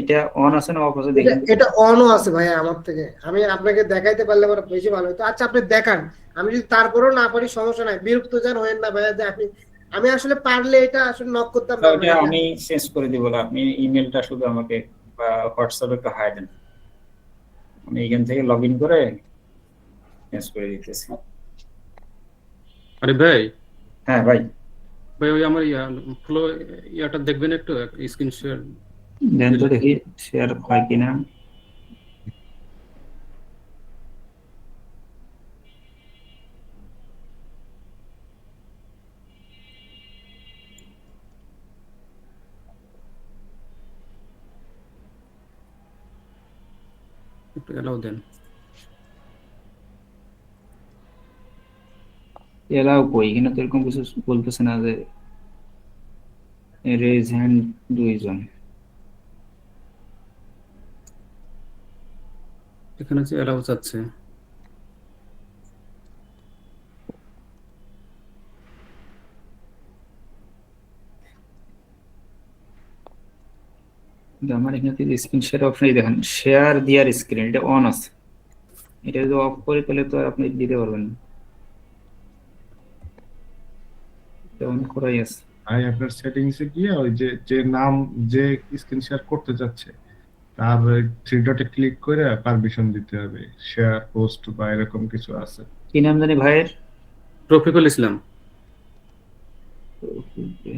এটা অন আছে না অফ আছে দেখেন। এটা অনও আছে ভাইয়া আমার থেকে, আমি আপনাকে দেখাইতে পারলে আমার বেশি ভালো হতো। আচ্ছা আপনি দেখান, আমি যদি তারপরেও না পারি সমস্যা নাই, বিরক্ত যেন হয়েন না ভাইয়া যে আপনি, আমি আসলে পারলে এটা আসলে নক করতাম না ওটা আমি চেঞ্জ করে দিব, আপনি ইমেলটা শুধু আমাকে বা হোয়াটসঅ্যাপে একটু হাই দেন, আমি এখান থেকে লগ ইন করে চেঞ্জ করে দিতেছি। আরে ভাই, হ্যাঁ ভাই, ভাই ওই আমার ফ্লো ইয়াটা দেখবেন একটু, স্ক্রিন শেয়ার দেন তো দেখি শেয়ার হয় কিনা। একটু এলাও দেন। এলাও কই, এখানে তো এরকম কিছু বলতেছে না যে রেজ হ্যান্ড দুইজন, এখানে যে এলাও চাচ্ছে। আমার এখানে স্ক্রিন শেয়ার অপশন দেখেন, শেয়ার দিয়ার স্ক্রিন, এটা অন আছে, এটা যদি অফ করে তাহলে তো আর আপনি দিতে পারবেন না, এটা অন করাই আছে। ভাই আপনার সেটিংসে গিয়ে ওই যে নাম যে স্ক্রিন শেয়ার করতে যাচ্ছে তার থ্রি ডটে ক্লিক করে পারমিশন দিতে হবে, শেয়ার পোস্ট বা এরকম কিছু আছে। কি নাম জানি ভাইয়ের? রফিকুল ইসলাম।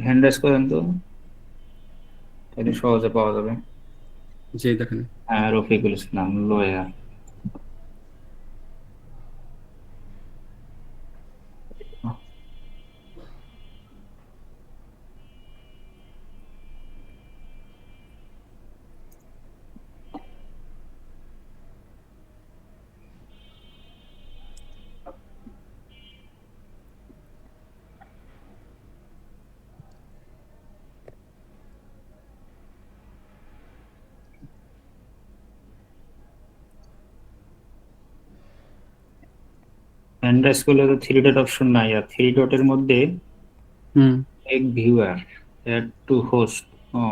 হ্যান্ড রাইজ করেন তো, তাহলে সহজে পাওয়া যাবে। জি দেখেন। হ্যাঁ, রফিকুল ইসলাম লোয়া। হ্যান্ড রাইজ করলে তো থ্রি ডট অপশন নাই, আর থ্রি ডটের মধ্যে এক ভিউয়ার অ্যাড টু হোস্ট। ও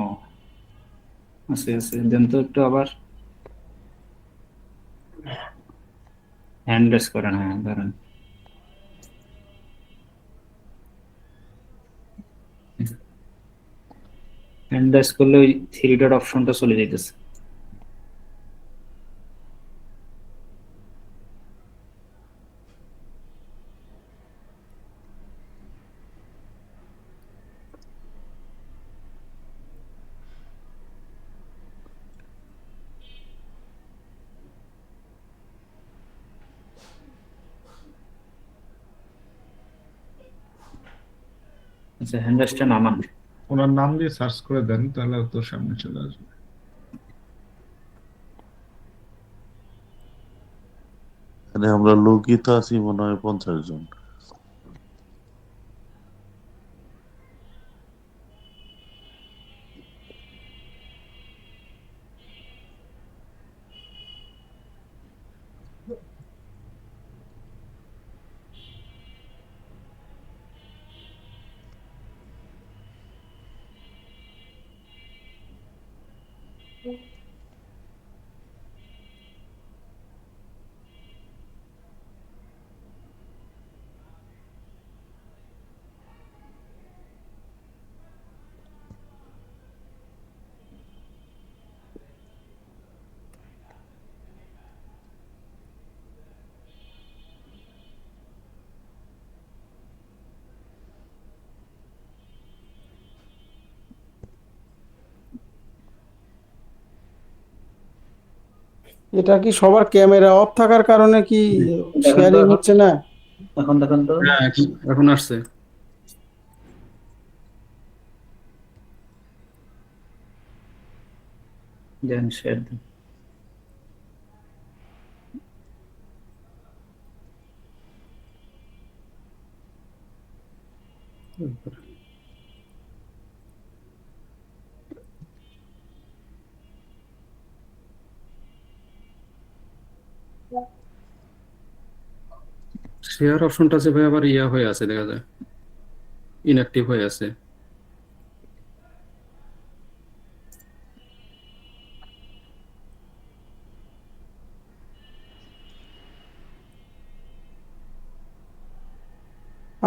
আছে আছে, দেন তো একটু আবার হ্যান্ড রাইজ করেন। হ্যাঁ ধরেন, হ্যান্ড রাইজ করলে ওই থ্রি ডট অপশনটা চলে যাইতেছে। আচ্ছা, হ্যান্ড রাইজটা নামান। ওনার নাম দিয়ে সার্চ করে দেন, তাহলে তোর সামনে চলে আসবে। এখানে আমরা লোকই তো আছি মনে হয় 50 জন। এটা কি সবার ক্যামেরা অফ থাকার কারণে কি শেয়ারিং হচ্ছে না? এখন দেখেন তো। হ্যাঁ এখন আসছে। দেন শেয়ার দেন। শেয়ার অপশনটা আছে ভাই, আবার ইয়া হয়ে আছে, দেখা যায় ইনঅ্যাক্টিভ হয়ে আছে।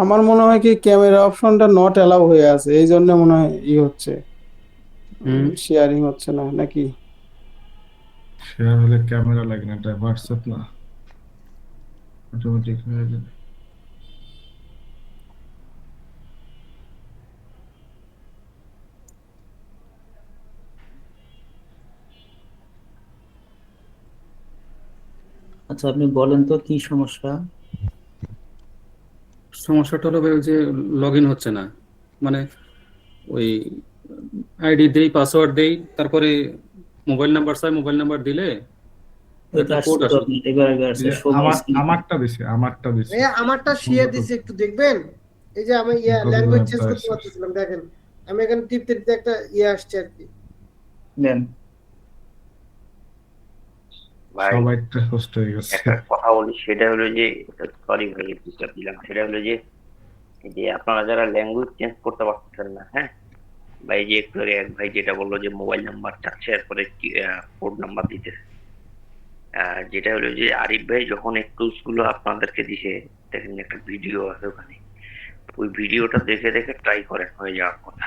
আমার মনে হয় কি ক্যামেরা অপশনটা নট অ্যালাউ হয়ে আছে, এই জন্য মনে হয় হচ্ছে, শেয়ারিং হচ্ছে না নাকি? শেয়ার হলে ক্যামেরা লাগে না, এটা হোয়াটসঅ্যাপ না, অটোমেটিক হয়ে যাবে। আচ্ছা, আপনি বলেন তো কি সমস্যা? সমস্যাটা হলো ভাই ওই যে লগ ইন হচ্ছে না, মানে ওই আইডি দেই, পাসওয়ার্ড দেই, তারপরে মোবাইল নাম্বার চাই, মোবাইল নাম্বার দিলে একটা কোড আসে। আমারটা দিছে। আমারটা শেয়ার দিছে, একটু দেখবেন। এই যে আমি ল্যাঙ্গুয়েজ চেঞ্জ করতে পারতেছিলাম, দেখেন আমি এখানে টিপতে টিপতে একটা আসছে আর কি। দেন সবাইটা হোস্ট হয়ে গেছে। একটা কথা বলি, সেটা হলো যে, সরি ভাই ডিস্টার্ব দিলাম, সেটা হলো যে আপনারা যারা ল্যাঙ্গুয়েজ চেঞ্জ করতে পারছেন না, হ্যাঁ ভাই, যে একটু আগে এক ভাই যেটা বললো যে মোবাইল নাম্বার চাচ্ছে, এরপরে কোড নাম্বার দিতেছে, যেটা হলো যে আরিফ ভাই যখন একটু গুলো আপনাদেরকে দিছে, দেখেন একটা ভিডিও আছে ওখানে, ওই ভিডিওটা দেখে দেখে ট্রাই করেন, হয়ে যাওয়ার কথা।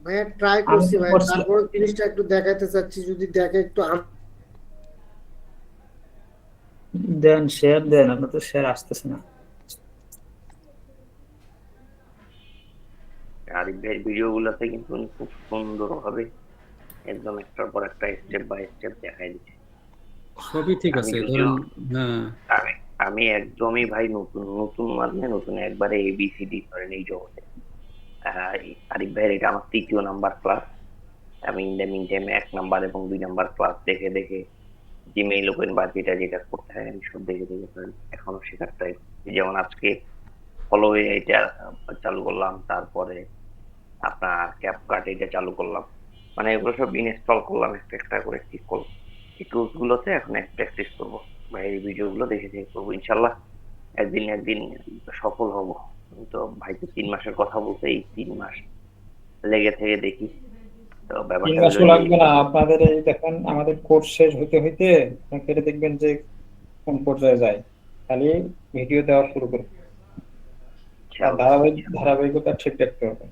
ভাইয়া ট্রাই আমি করছি তো ভাই, করছি। তারপর জিনিসটা একটু দেখাইতে চাচ্ছি, যদি দেখে একটু দেন শেয়ার দেন, আপনার তো শেয়ার আসতেছে না। আরিফ ভাইয়ের ভিডিও গুলাতে কিন্তু উনি খুব সুন্দর ভাবে একদম একটার পর একটা স্টেপ বাই স্টেপ দেখাই দিচ্ছে। সবই ঠিক আমি আছে যদিও ধরেন। হ্যাঁ, আমি আমি একদমই ভাই নতুন নতুন মানে নতুন একবারে এবিসিডি ধরেন এই জগতে। আরিফ ভাইয়ের এটা আমার 3য় নাম্বার ক্লাস। আমি in the mean time 1 number এবং 2 নাম্বার ক্লাস দেখে দেখে জিমেইল ওপেন বা যেটা যেটা করতে হয় আমি সব দেখে দেখে ধরেন এখনো শেখার ট্রাই করছি। যেমন আজকে ফলোয়ে এটা চালু করলাম, তারপরে আপনার ক্যাপকাট এটা চালু করলাম, মানে এগুলো সব ইনস্টল করলাম একটা একটা করে, ঠিক করলাম। এই টুলস গুলোতে এখন প্র্যাকটিস করবো বা এই ভিডিও গুলো দেখে দেখে করবো, ইনশাল্লাহ একদিন একদিন সফল হব। আমি তো ভাইকে 3 মাসের কথা বলতে এই 3 মাস লেগে থেকে দেখি। তো 3 ব্যাপারটা হলো মাসও যে লাগবে না আপনাদের। এই দেখেন আমাদের কোর্স শেষ হইতে হইতে কেটে দেখবেন যে কোন পর্যায়ে যায়, খালি ভিডিও দেওয়া শুরু করবে। আর ধারাবাহিকতা ঠিক রাখতে হবে।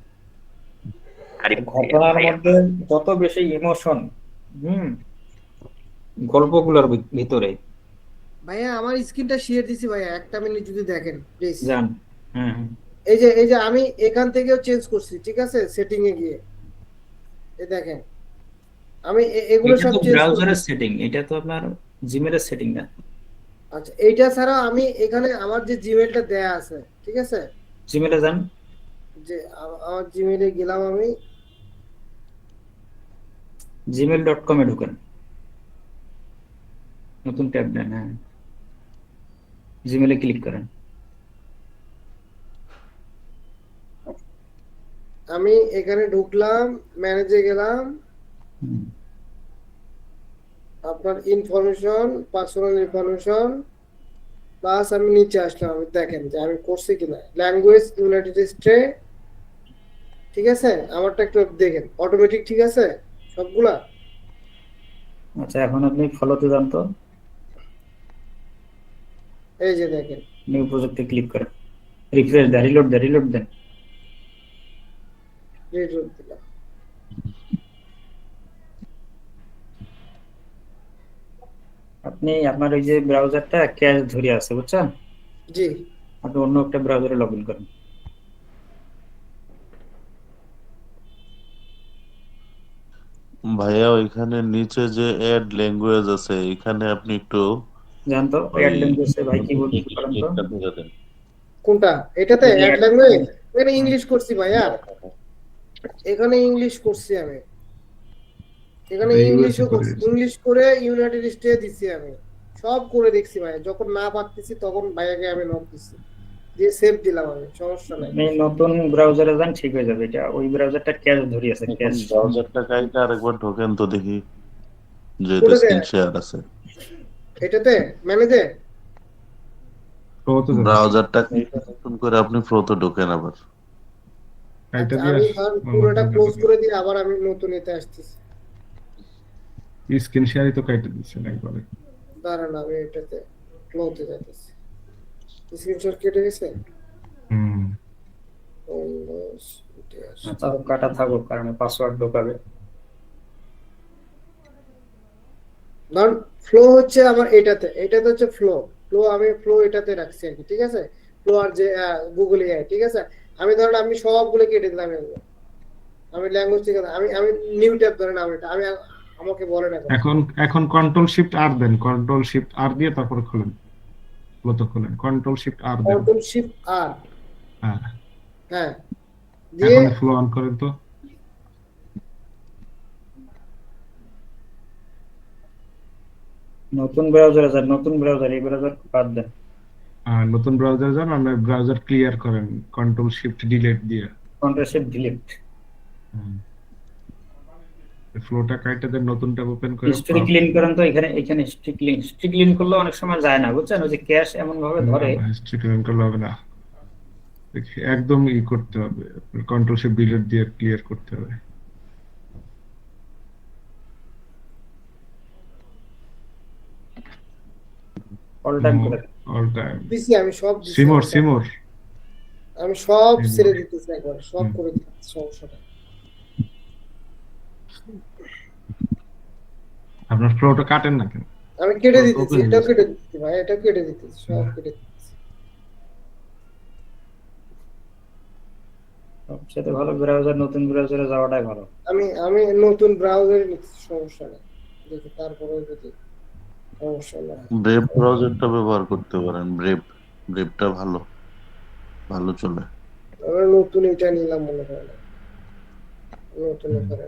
ঘটনার মধ্যে যত বেশি ইমোশন গল্পগুলোর ভিতরে। ভাইয়া আমার স্ক্রিনটা শেয়ার দিছি ভাইয়া, 1টা মিনিট যদি দেখেন প্লিজ। জান। হ্যাঁ, এই যে আমি এখান থেকেও চেঞ্জ করছি, ঠিক আছে, সেটিং এ গিয়ে এই দেখেন আমি এগুলো এটা সব তো চেঞ্জ ব্রাউজারের করছি। সেটিং, এটা তো আপনার জিমেলের সেটিং না। আচ্ছা, এইটা ছাড়া আমি এখানে আমার যে জিমেলটা দেয়া আছে, ঠিক আছে, জিমেলে যান, যে আমার জিমেলে গেলাম আমি, gmail.com এ ঢুকেন, নতুন ট্যাব নেন। হ্যাঁ, জিমেলে ক্লিক করেন। আমি এখানে ঢুকলাম, ম্যানেজে গেলাম, আপনার ইনফরমেশন, পার্সোনাল ইনফরমেশন, প্লাস আমি নিচে আসলাম। আমি দেখেন যে আমি করছি কিনা, ল্যাঙ্গুয়েজ ইউনাইটেড স্টেট, ঠিক আছে, আমারটা একটু দেখেন অটোমেটিক ঠিক আছে সবগুলা। আচ্ছা, এখন আপনি ফলোতে যান তো, এই যে দেখেন নিউ প্রজেক্টে ক্লিক করেন, রিফ্রেশ দেন, রিলোড দেন। রিলোড দিলাম। আপনি আপনার ওই যে ব্রাউজারটা ক্যাশ ধরে আছে, বুঝছেন? জি, আপনি অন্য একটা ব্রাউজারে লগ ইন করেন। ভাইয়া ওইখানে নিচে যে অ্যাড ল্যাঙ্গুয়েজ আছে এখানে আপনি একটু জান তো ওই অ্যাড ল্যাঙ্গুয়েজে ভাই কিবোর্ড করেন তো। এটা ধরে দেন। কোনটা? এটাতে এই যে অ্যাড add- ল্যাঙ্গুয়েজ, এখানে ইংলিশ করছি ভাইয়া, এখানে ইংলিশ করছি আমি, এখানে ইংলিশও করছি, ইংলিশ করে ইউনাইটেড স্টেটে দিছি আমি, সব করে দেখছি ভাইয়া। যখন না পারতেছি তখন ভাইয়াকে আমি নক দিছি, দিয়ে সেভ দিলাম আমি, সমস্যা নাই। আপনি নতুন ব্রাউজারে যান, ঠিক হয়ে যাবে। এটা ওই ব্রাউজারটা ক্যাশ ধরে আছে, এখন ক্যাশ। ব্রাউজারটা কাইটা আরেকবার ঢোকেন তো দেখি, যেহেতু কোথাতে? স্ক্রিন শেয়ার আছে। এটাতে ম্যানেজে ব্রাউজারটা কাইটা নতুন করে আপনি ফ্লোতে ঢোকেন আবার। আচ্ছা, আমি ধর পুরোটা ক্লোজ করে দিয়ে আবার আমি নতুন এতে আসতেছি। স্ক্রিন শেয়ারই তো কেটে দিচ্ছেন একবারে। দাঁড়ান আমি এটাতে ক্লোজে যাইতেছি। স্ক্রিনশট কেটে গেছে। আচ্ছা, কাটা থাকুক, কারণ পাসওয়ার্ড ঢোকাবে। ধর ফ্লো হচ্ছে আমার এটাতে হচ্ছে ফ্লো আমি ফ্লো এটাতে রাখছি আর কি, ঠিক আছে, ফ্লো আর যে গুগল এআই, ঠিক আছে। আমি ধরেন আমি সবগুলো কেটে দিলাম এগুলো, আমি ল্যাঙ্গুয়েজ ঠিক আছে, আমি নিউ ট্যাব ধরেন আমি আমাকে বলেন এখন কন্ট্রোল শিফট আর দেন, কন্ট্রোল শিফট আর দিয়ে তারপরে খুলেন, ফ্লোতে খুলেন, কন্ট্রোল শিফট আর দেন। কন্ট্রোল শিফট আর, হ্যাঁ হ্যাঁ, দিয়ে এখন ফ্লো অন করেন তো। নতুন ব্রাউজারে যান, নতুন ব্রাউজার, এই ব্রাউজার বাদ দেন। নতুন ব্রাউজার যান, আমরা ব্রাউজার ক্লিয়ার করেন কন্ট্রোল শিফট ডিলিট দিয়ে, কন্ট্রোল শিফট ডিলিট। ফ্লোটা কাইটা দেন, নতুন ট্যাব ওপেন করে হিস্টরি ক্লিন করেন তো। এখানে হিস্টরি ক্লিন করলে অনেক সময় যায় না, বুঝছেন? ওই যে ক্যাশ এমন ভাবে ধরে, হিস্টরি ক্লিন করলে হবে না, একদম করতে হবে, কন্ট্রোল শিফট ডিলিট দিয়ে ক্লিয়ার করতে হবে। অল টাইম করে অল টাইম দিছি আমি সব দিছি। সিমোর আমি সব এই ছেড়ে যে, দিতেছি একবার, সব হুম। করে দিতেছি, সমস্যাটা। আপনার ফ্লোটা কাটেন না কেন? আমি কেটে ফ্লোটা দিতেছি, ওপেন হয়ে এটাও গেছে। কেটে দিতেছি ভাই, এটাও কেটে দিতেছি, সব কেটে দিতেছি। সবচেয়ে ভালো ব্রাউজার, নতুন ব্রাউজারে যাওয়াটাই ভালো। আমি নতুন ব্রাউজারে নিতেছি, সমস্যা নেই। দেখি তারপরেও যদি সমস্যা না হয়। ব্রেভ ব্রাউজারটা ব্যবহার করতে পারেন, ব্রেভটা ভালো ভালো চলে। আমরা নতুন এটা নিলাম মনে করেন, নতুন করে।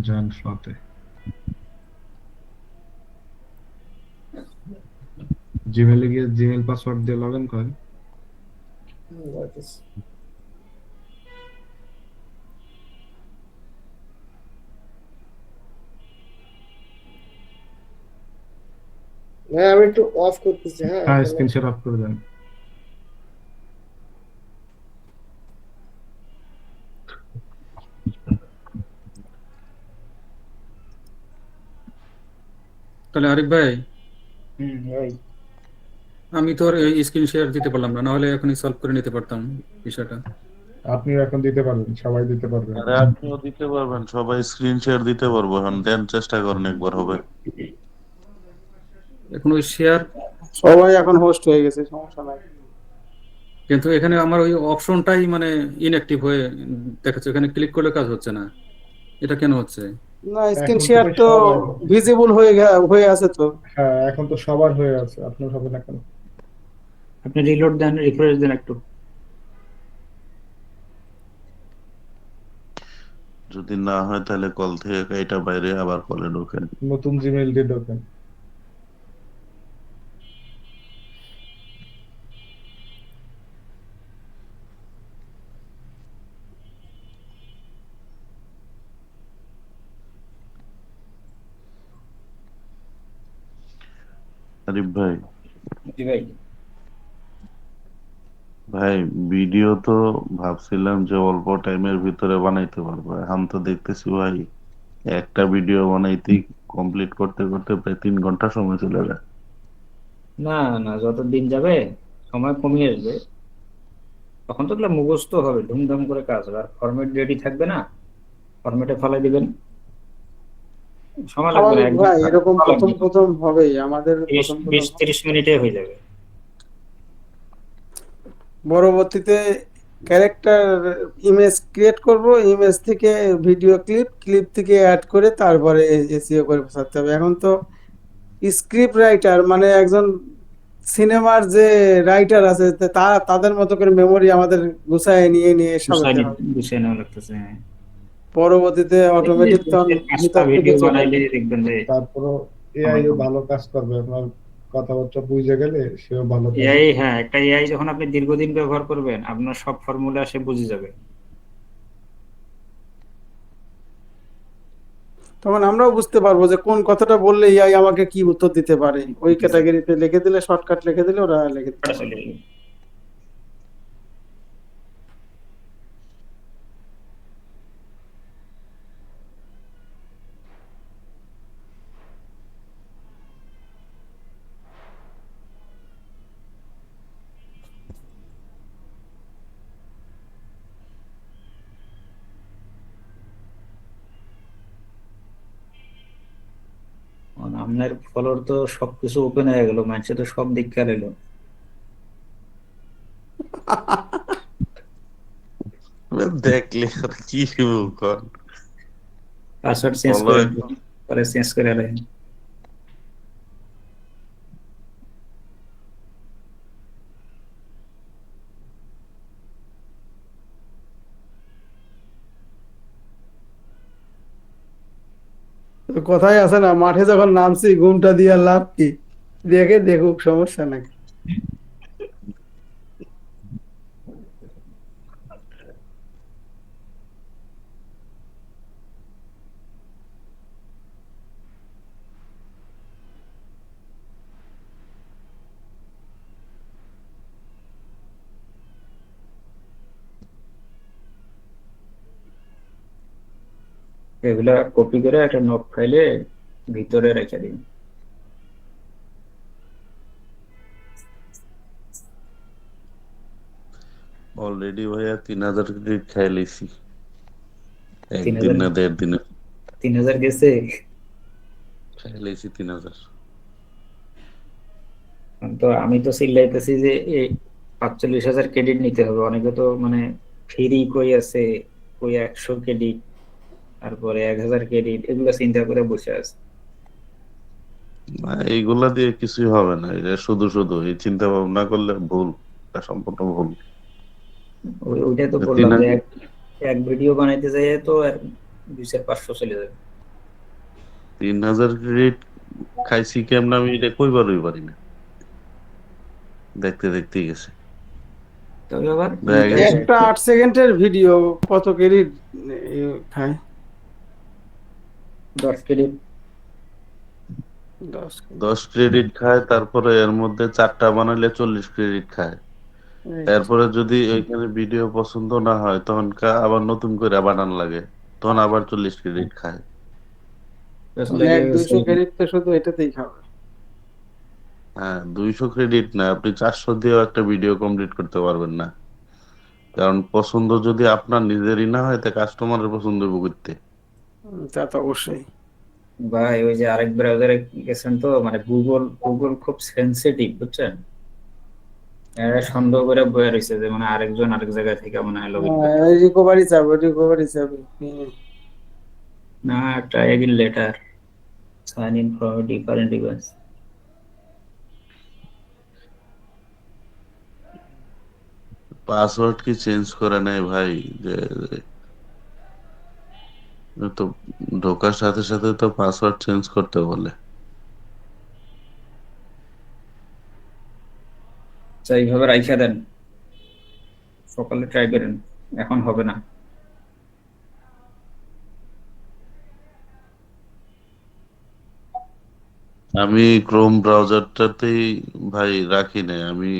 যান ফ্লোতে। জিমেলে গিয়ে জিমেল পাসওয়ার্ড দিয়ে লগ ইন করেন। বলতেছি। হ্যাঁ আমি একটু অফ করতেছি, হ্যাঁ হ্যাঁ, এখানে। স্ক্রিন শেয়ার অফ করে দেন। তাহলে আরিফ ভাই, ভাই আমি তো আর স্ক্রিন শেয়ার দিতে পারলাম না, নাহলে এখনই সলভ করে নিতে পারতাম বিষয়টা। আপনিও এখন দিতে পারবেন, সবাই দিতে পারবে আরে এখন। আপনিও দিতে পারবেন, সবাই স্ক্রিন শেয়ার দিতে পারবো এখন, দেন চেষ্টা করেন একবার হবে। এখন ওই শেয়ার, সবাই এখন হোস্ট হয়ে গেছে, সমস্যা নাই। কিন্তু এখানে আমার ওই অপশনটাই মানে ইনঅ্যাক্টিভ হয়ে দেখাচ্ছে, এখানে ক্লিক করলে কাজ হচ্ছে না, এটা কেন হচ্ছে? না, স্ক্রিন এখন শেয়ার থেকে তো সবাই, ভিজিবল হয়ে আছে তো। হ্যাঁ এখন তো সবার হয়ে আছে, আপনার হবে না কেন? আপনি রিলোড দেন, রিফ্রেশ দেন একটু। যদি না হয় তাহলে কল থেকে এটা বাইরে আবার কলে ঢোকেন। নতুন জিমেইল দিয়ে ঢোকেন। আরিফ ভাই, জি ভাই। ভাই ভিডিও তো ভাবছিলাম যে অল্প টাইমের ভিতরে বানাইতে পারবো, এখন তো দেখতেছি ভাই একটা ভিডিও বানাইতেই কমপ্লিট করতে করতে প্রায় 3 ঘন্টা সময় চলে যায়। না না, যত দিন যাবে সময় কমিয়ে আসবে, তখন তো এগুলো মুখস্থ হবে, ধুমধাম করে কাজ হবে, আর ফরম্যাট রেডি থাকবে না, ফরম্যাটে ফেলাই দিবেন, সময় লাগবে না, স্বাভাবিক এক ভাই, ঘন্টা এরকম প্রথম লাগবে, প্রথম হবেই আমাদের, প্রথম প্রথম 20-30 মিনিটে হয়ে যাবে। পরবর্তীতে ক্যারেক্টার ইমেজ ক্রিয়েট করব, ইমেজ থেকে ভিডিও ক্লিপ, ক্লিপ থেকে অ্যাড করে তারপরে এসইও করে বসাতে হবে। এখন তো স্ক্রিপ্ট রাইটার মানে একজন সিনেমার যে রাইটার আছে তাদের মতো করে মেমোরি আমাদের গুছায় নিয়ে নিয়ে সাজাতে হবে। গুছিয়ে নেওয়া লাগতেছে, হ্যাঁ। পরবর্তীতে অটোমেটিক তখন 5টা ভিতর থেকে ভিডিও চলে বানাইলে আসবে। দেখবেন যে তারপরও সময় এআইও কমে। ভালো কাজ করবে, আপনার কথাবার্তা বুঝে গেলে সেও ভালো কাজ এআই, করবে। হ্যাঁ, একটা এআই যখন আপনি দীর্ঘদিন ব্যবহার করবেন, আপনার সব ফর্মুলা সে বুঝে যাবে। তখন আমরাও বুঝতে পারবো যে কোন কথাটা বললে এআই আমাকে কি উত্তর দিতে পারে, ওই ক্যাটাগরিতে লিখে দিলে, শর্টকাট লিখে দিলে ওরা লিখে দিতে ওটা পারে। চলে যাবে। মানে আপনার ফলোর তো সবকিছু ওপেন হয়ে গেল, মানুষে তো সব দিক খেয়াল এলো। দেখলে আর কি কর, পাসওয়ার্ড চেঞ্জ ফলো করে এখন পরে চেঞ্জ করে আলেন। তো কথাই আছে না, মাঠে যখন নামছি ঘুমটা দিয়ে লাভ কি, দেখে দেখুক, সমস্যা নাই। এগুলা কপি করে একটা নোট ফাইলে ভিতরে রেখে দিন। অলরেডি ভাইয়া 3000 ক্রেডিট খাই লইছি, 3000 একদিন না 1.5 দিনে 3000 গেছে। খাই লইছি 3000। তো আমি তো চিল্লাইতেছি যে এই 45,000 ক্রেডিট নিতে হবে। অনেকে তো মানে ফ্রি কই আছে, কই 100 ক্রেডিট, তারপরে 1000 ক্রেডিট, এগুলো চিন্তা করে বসে আছে। না, এইগুলা দিয়ে কিছুই হবে না। এটা শুধু শুধু এই চিন্তা ভাবনা করলে ভুল, এটা সম্পূর্ণ ভুল। ওইটাই তো যে বললাম যে 3000 এক ভিডিও বানাইতে যাই তো আর 200-500 চলে যাবে। 3000 ক্রেডিট খাইছি কেমন আমি এটা কইবারই পারি না, দেখতে দেখতেই গেছে। তবে আবার দেখা গেছে একটা 8 সেকেন্ডের ভিডিও কত ক্রেডিট খায়? 10 ক্রেডিট 10 ক্রেডিট খায়, তারপরে এর মধ্যে 4টা বানাইলে 40 ক্রেডিট খায়। এরপরে যদি ওইখানে ভিডিও পছন্দ না হয় তখন আবার নতুন করে বানান লাগে, তখন আবার 40 ক্রেডিট খায়। মানে 200 ক্রেডিট তো শুধু এটাতেই খাবে। হ্যাঁ, 200 ক্রেডিট না, আপনি 400 দিয়েও একটা ভিডিও কমপ্লিট করতে পারবেন না। কারণ পছন্দ যদি আপনার নিজেরই না হয় তা কাস্টমারের পছন্দ হইব করতে। তা তো অবশ্যই ভাই। ওই যে আরেক ব্রাউজারে গেছেন তো, মানে গুগল খুব সেনসিটিভ, বুঝছেন? এরা সন্দেহ করে বয়ে রয়েছে যে মানে আরেকজন আরেক জায়গা থেকে মনে হয় লগইন করতে। রিকভারি চাবে না, try again later, sign in for different device. Password কি চেঞ্জ করে নাই ভাই? যে তো ঢোকার সাথে সাথে তো পাসওয়ার্ড চেঞ্জ করতে বলে। এইভাবে রাইখা দেন, সকালে ট্রাই করেন, এখন হবে না। আমি ক্রোম ব্রাউজারটাতেই ভাই রাখি নাই, আমি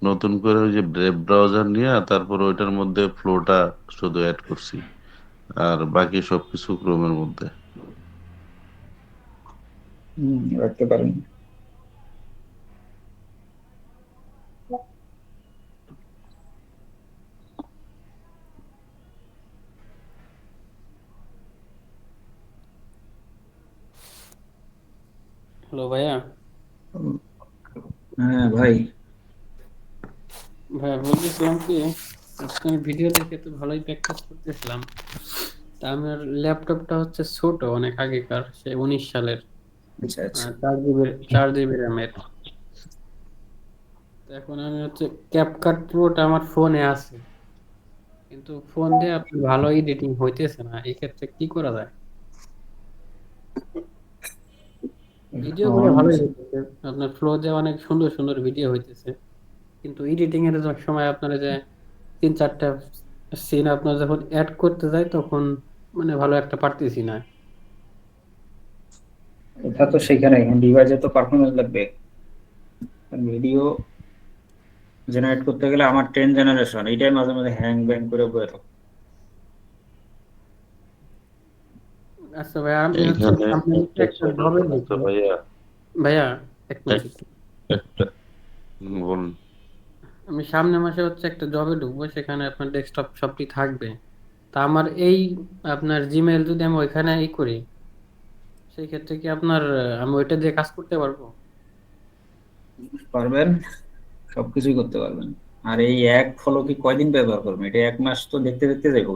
নতুন করে ওই যে ব্রেভ ব্রাউজার নিয়ে তারপর ওইটার মধ্যে ফ্লোটা শুধু অ্যাড করছি, আর বাকি সবকিছু ক্রোমের মধ্যে। রাখতে পারেন। হ্যালো ভাইয়া। হ্যাঁ ভাই। ভাইয়া বলতেছিলাম কি, আজকে আমি ভিডিও দেখে তো ভালোই প্র্যাকটিস করতেছিলাম। তা আমার ল্যাপটপটা হচ্ছে ছোট, অনেক আগেকার, সে 19 সালের, আচ্ছা আচ্ছা। 4 জিবি র্যামের। এখন আমি হচ্ছে ক্যাপকাট প্রোটা আমার ফোনে আছে, কিন্তু ফোন দিয়ে আপনি ভালো এডিটিং হইতেছে না। এই ক্ষেত্রে কি করা যায়? ভিডিও গুলো ভালোই হইতেছে, আপনার ফ্লো দিয়ে অনেক সুন্দর সুন্দর ভিডিও হইতেছে, কিন্তু এডিটিং এর সময় আপনার যে 3-4টা সিন আপনার যখন অ্যাড করতে যায় তখন মানে ভালো একটা পারতেছি না। এটা তো সেখানে ডিভাইসে তো পারফরমেন্স লাগবে। ভিডিও জেনারেট করতে গেলে আমার 10 জেনারেশন, এটাই মাঝে মাঝে হ্যাং ব্যাং করে বয়ে থাকে। আচ্ছা ভাইয়া, আমি হচ্ছে এখানে সামনে একটা একটা ছোট জবে সমস্যা ভাইয়া। ভাইয়া এক মিনিট, একটা বলুন। আমি সামনে মাসে হচ্ছে একটা জবে ঢুকবো, সেখানে আপনার ডেস্কটপ সবটি থাকবে। তা আমার এই আপনার জিমেইল যদি আমি ওইখানে করি, সেই ক্ষেত্রে কি আপনার আমি ওইটা দিয়ে কাজ করতে পারবো? পারবেন, সবকিছুই করতে পারবেন। আর এই এক ফলো কি কয়দিন ব্যবহার করবেন? এটা 1 মাস তো দেখতে দেখতে যাইবো।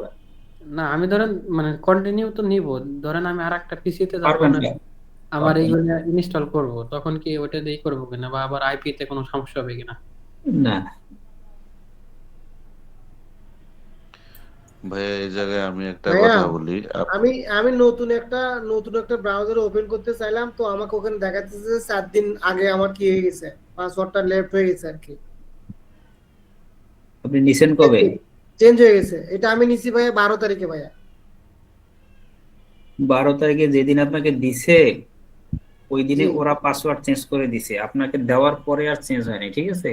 না, আমি ধরেন মানে কন্টিনিউ তো নিব। ধরেন আমি আর একটা পিসিতে যখন পারবেন না, আমার এইগুলো ইনস্টল করব, তখন কি ওইটা দিয়ে করবো কিনা, বা আবার আইপি তে কোনো সমস্যা হবে কিনা? না। ভাইয়া এই জায়গায় আমি একটা ভাইয়া, কথা বলি। আমি নতুন একটা ব্রাউজার ওপেন করতে চাইলাম, তো আমাকে ওখানে দেখাচ্ছে যে 7 দিন আগে আমার কি হয়ে গেছে, পাসওয়ার্ডটা লেফট হয়ে গেছে আর কি। আপনি নিছেন কবে? চেঞ্জ হয়ে গেছে। এটা আমি নিছি ভাইয়া 12 তারিখে ভাইয়া। 12 তারিখে যেদিন আপনাকে দিছে ওই দিনে জি। ওরা পাসওয়ার্ড চেঞ্জ করে দিছে, আপনাকে দেওয়ার পরে আর চেঞ্জ হয়নি, ঠিক আছে?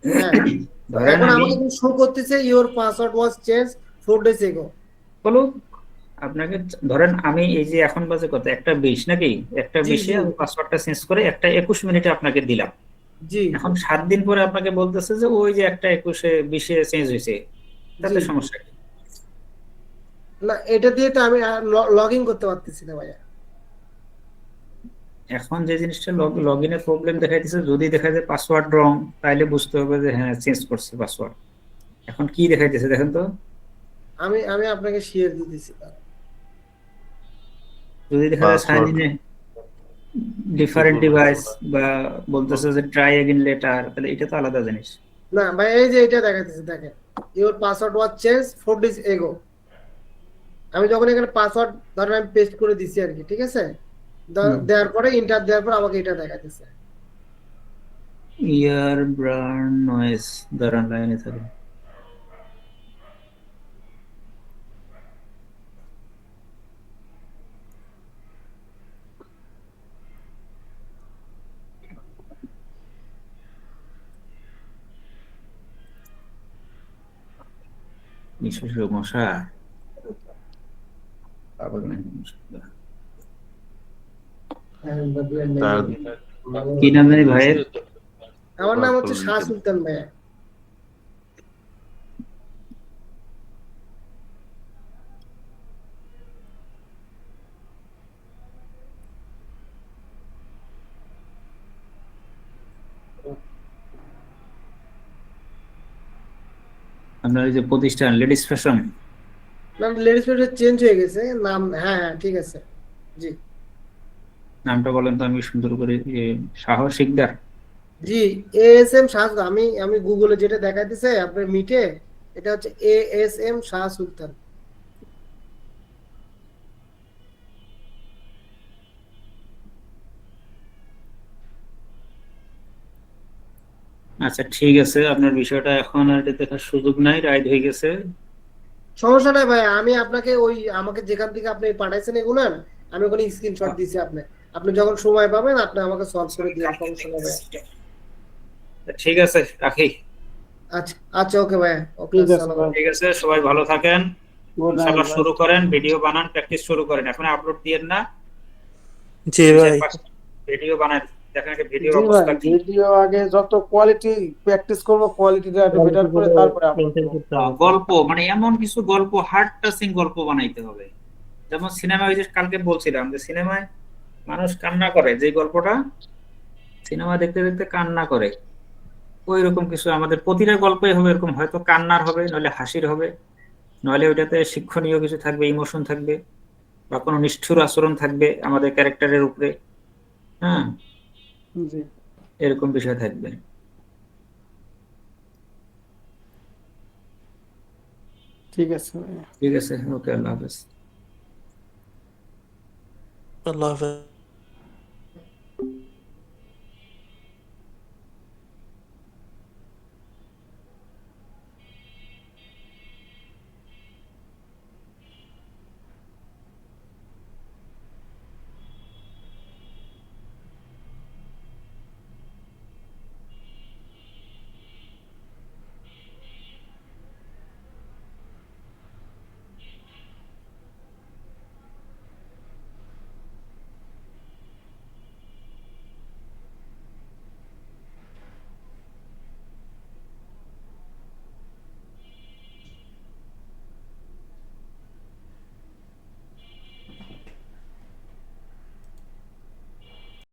হ্যাঁ, ধরেন এখন আমি আমাকে শো করতেছে your password was change 4 days ago। বলো, আপনাকে ধরেন আমি এই যে এখন বাজে কত, 1:20 নাকি, 1:20 জি। আমি পাসওয়ার্ডটা চেঞ্জ করে 1:21 মিনিটে আপনাকে দিলাম। জি এখন 7 দিন পরে আপনাকে বলতেছে যে ওই যে একটা 21-20 চেঞ্জ হয়েছে, তাতে জি সমস্যা কি? না, এটা দিয়ে তো আমি লগ ইন করতে পারতেছি না ভাইয়া। এখন যে জিনিসটা লগ ইনের প্রবলেম দেখাইতেছে, যদি দেখা যায় পাসওয়ার্ড রং, তাইলে বুঝতে হবে যে হ্যাঁ চেঞ্জ করছে পাসওয়ার্ড। এখন কি দেখাইতেছে দেখেন তো। আমি আমি আপনাকে শেয়ার দিতেছি। যদি দেখা যায় সাইন পাসওয়ার্ড ইনে ডিফারেন্ট ডিভাইস বা বলতেছে যে ট্রাই এগেইন লেটার, তাহলে এটা তো আলাদা জিনিস। না ভাই, এই যে এটা দেখাতেছে, দেখেন your password was change 4 days এগো। আমি যখন এখানে পাসওয়ার্ড ধরেন আমি পেস্ট করে দিছি আর কি, ঠিক আছে, দেওয়ার পরে ইন্টার দেওয়ার পর আমাকে এটা দেখাতেছে। ইয়ার ব্রান্ড নয়েজ দাঁড়ান লাইনে থাকে। নিঃশ্বাস মশা পাগল নাকি মশা? কি নাম জানি ভাইয়ের? আমার নাম হচ্ছে শাহ সুলতান ভাইয়া। আপনার এই যে প্রতিষ্ঠান লেডিস ফ্যাশন, নাম লেডিস ফিল্টার চেঞ্জ হয়ে গেছে নাম। হ্যাঁ হ্যাঁ ঠিক আছে। জি নামটা বলেন তো আমি সুন্দর করে। সাহস শিকদার। জি, এএসএম শাহ। আমি আমি গুগলে যেটা দেখাইতেছে আপনার মিটে, এটা হচ্ছে এএসএম শাহ সুলতান। আচ্ছা ঠিক আছে, আপনার বিষয়টা এখন আর দেখার সুযোগ নাই, রাইড হয়ে গেছে। সমস্যা নাই ভাই, আমি আপনাকে ওই আমাকে যেখান থেকে আপনি পাঠাইছেন এগুলো আমি ওখানে স্ক্রিনশট দিছি। আপনি আপনি যখন সময় পাবেন আপনি আমাকে সলভ করে দিন, সমস্যা নেই ভাই। ঠিক আছে রাখি। আচ্ছা আচ্ছা, ওকে ভাই, ওকে, ঠিক আছে, সবাই ভালো থাকেন। ইনশাআল্লাহ শুরু করেন, ভিডিও বানান, প্র্যাকটিস শুরু করেন। এখন আপলোড দিয়েন না। জি ভাই, ভিডিও বানান, দেখেন একটা ভিডিওর জি ভাই, অবস্থা কি। ভিডিও আগে যত কোয়ালিটি প্র্যাকটিস করব, কোয়ালিটিটা একটু বেটার করে তারপরে আপলোড করব। গল্প মানে এমন কিছু গল্প, হার্ট টাচিং গল্প বানাইতে হবে। যেমন সিনেমায় যে কালকে বলছিলাম যে সিনেমায় মানুষ কান্না করে, যে গল্পটা সিনেমা দেখতে দেখতে কান্না করে, ওই রকম কিছু আমাদের প্রতিটা গল্পই হবে এরকম, হয়তো কান্নার হবে, নইলে হাসির হবে, নইলে ওইটাতে শিক্ষণীয় কিছু থাকবে, ইমোশন থাকবে, বা কোনো নিষ্ঠুর আচরণ থাকবে আমাদের ক্যারেক্টারের উপরে। হ্যাঁ, জি এরকম বিষয় থাকবে। ঠিক আছে ভাই, ঠিক আছে, ওকে, আল্লাহ হাফেজ। আল্লাহ হাফেজ।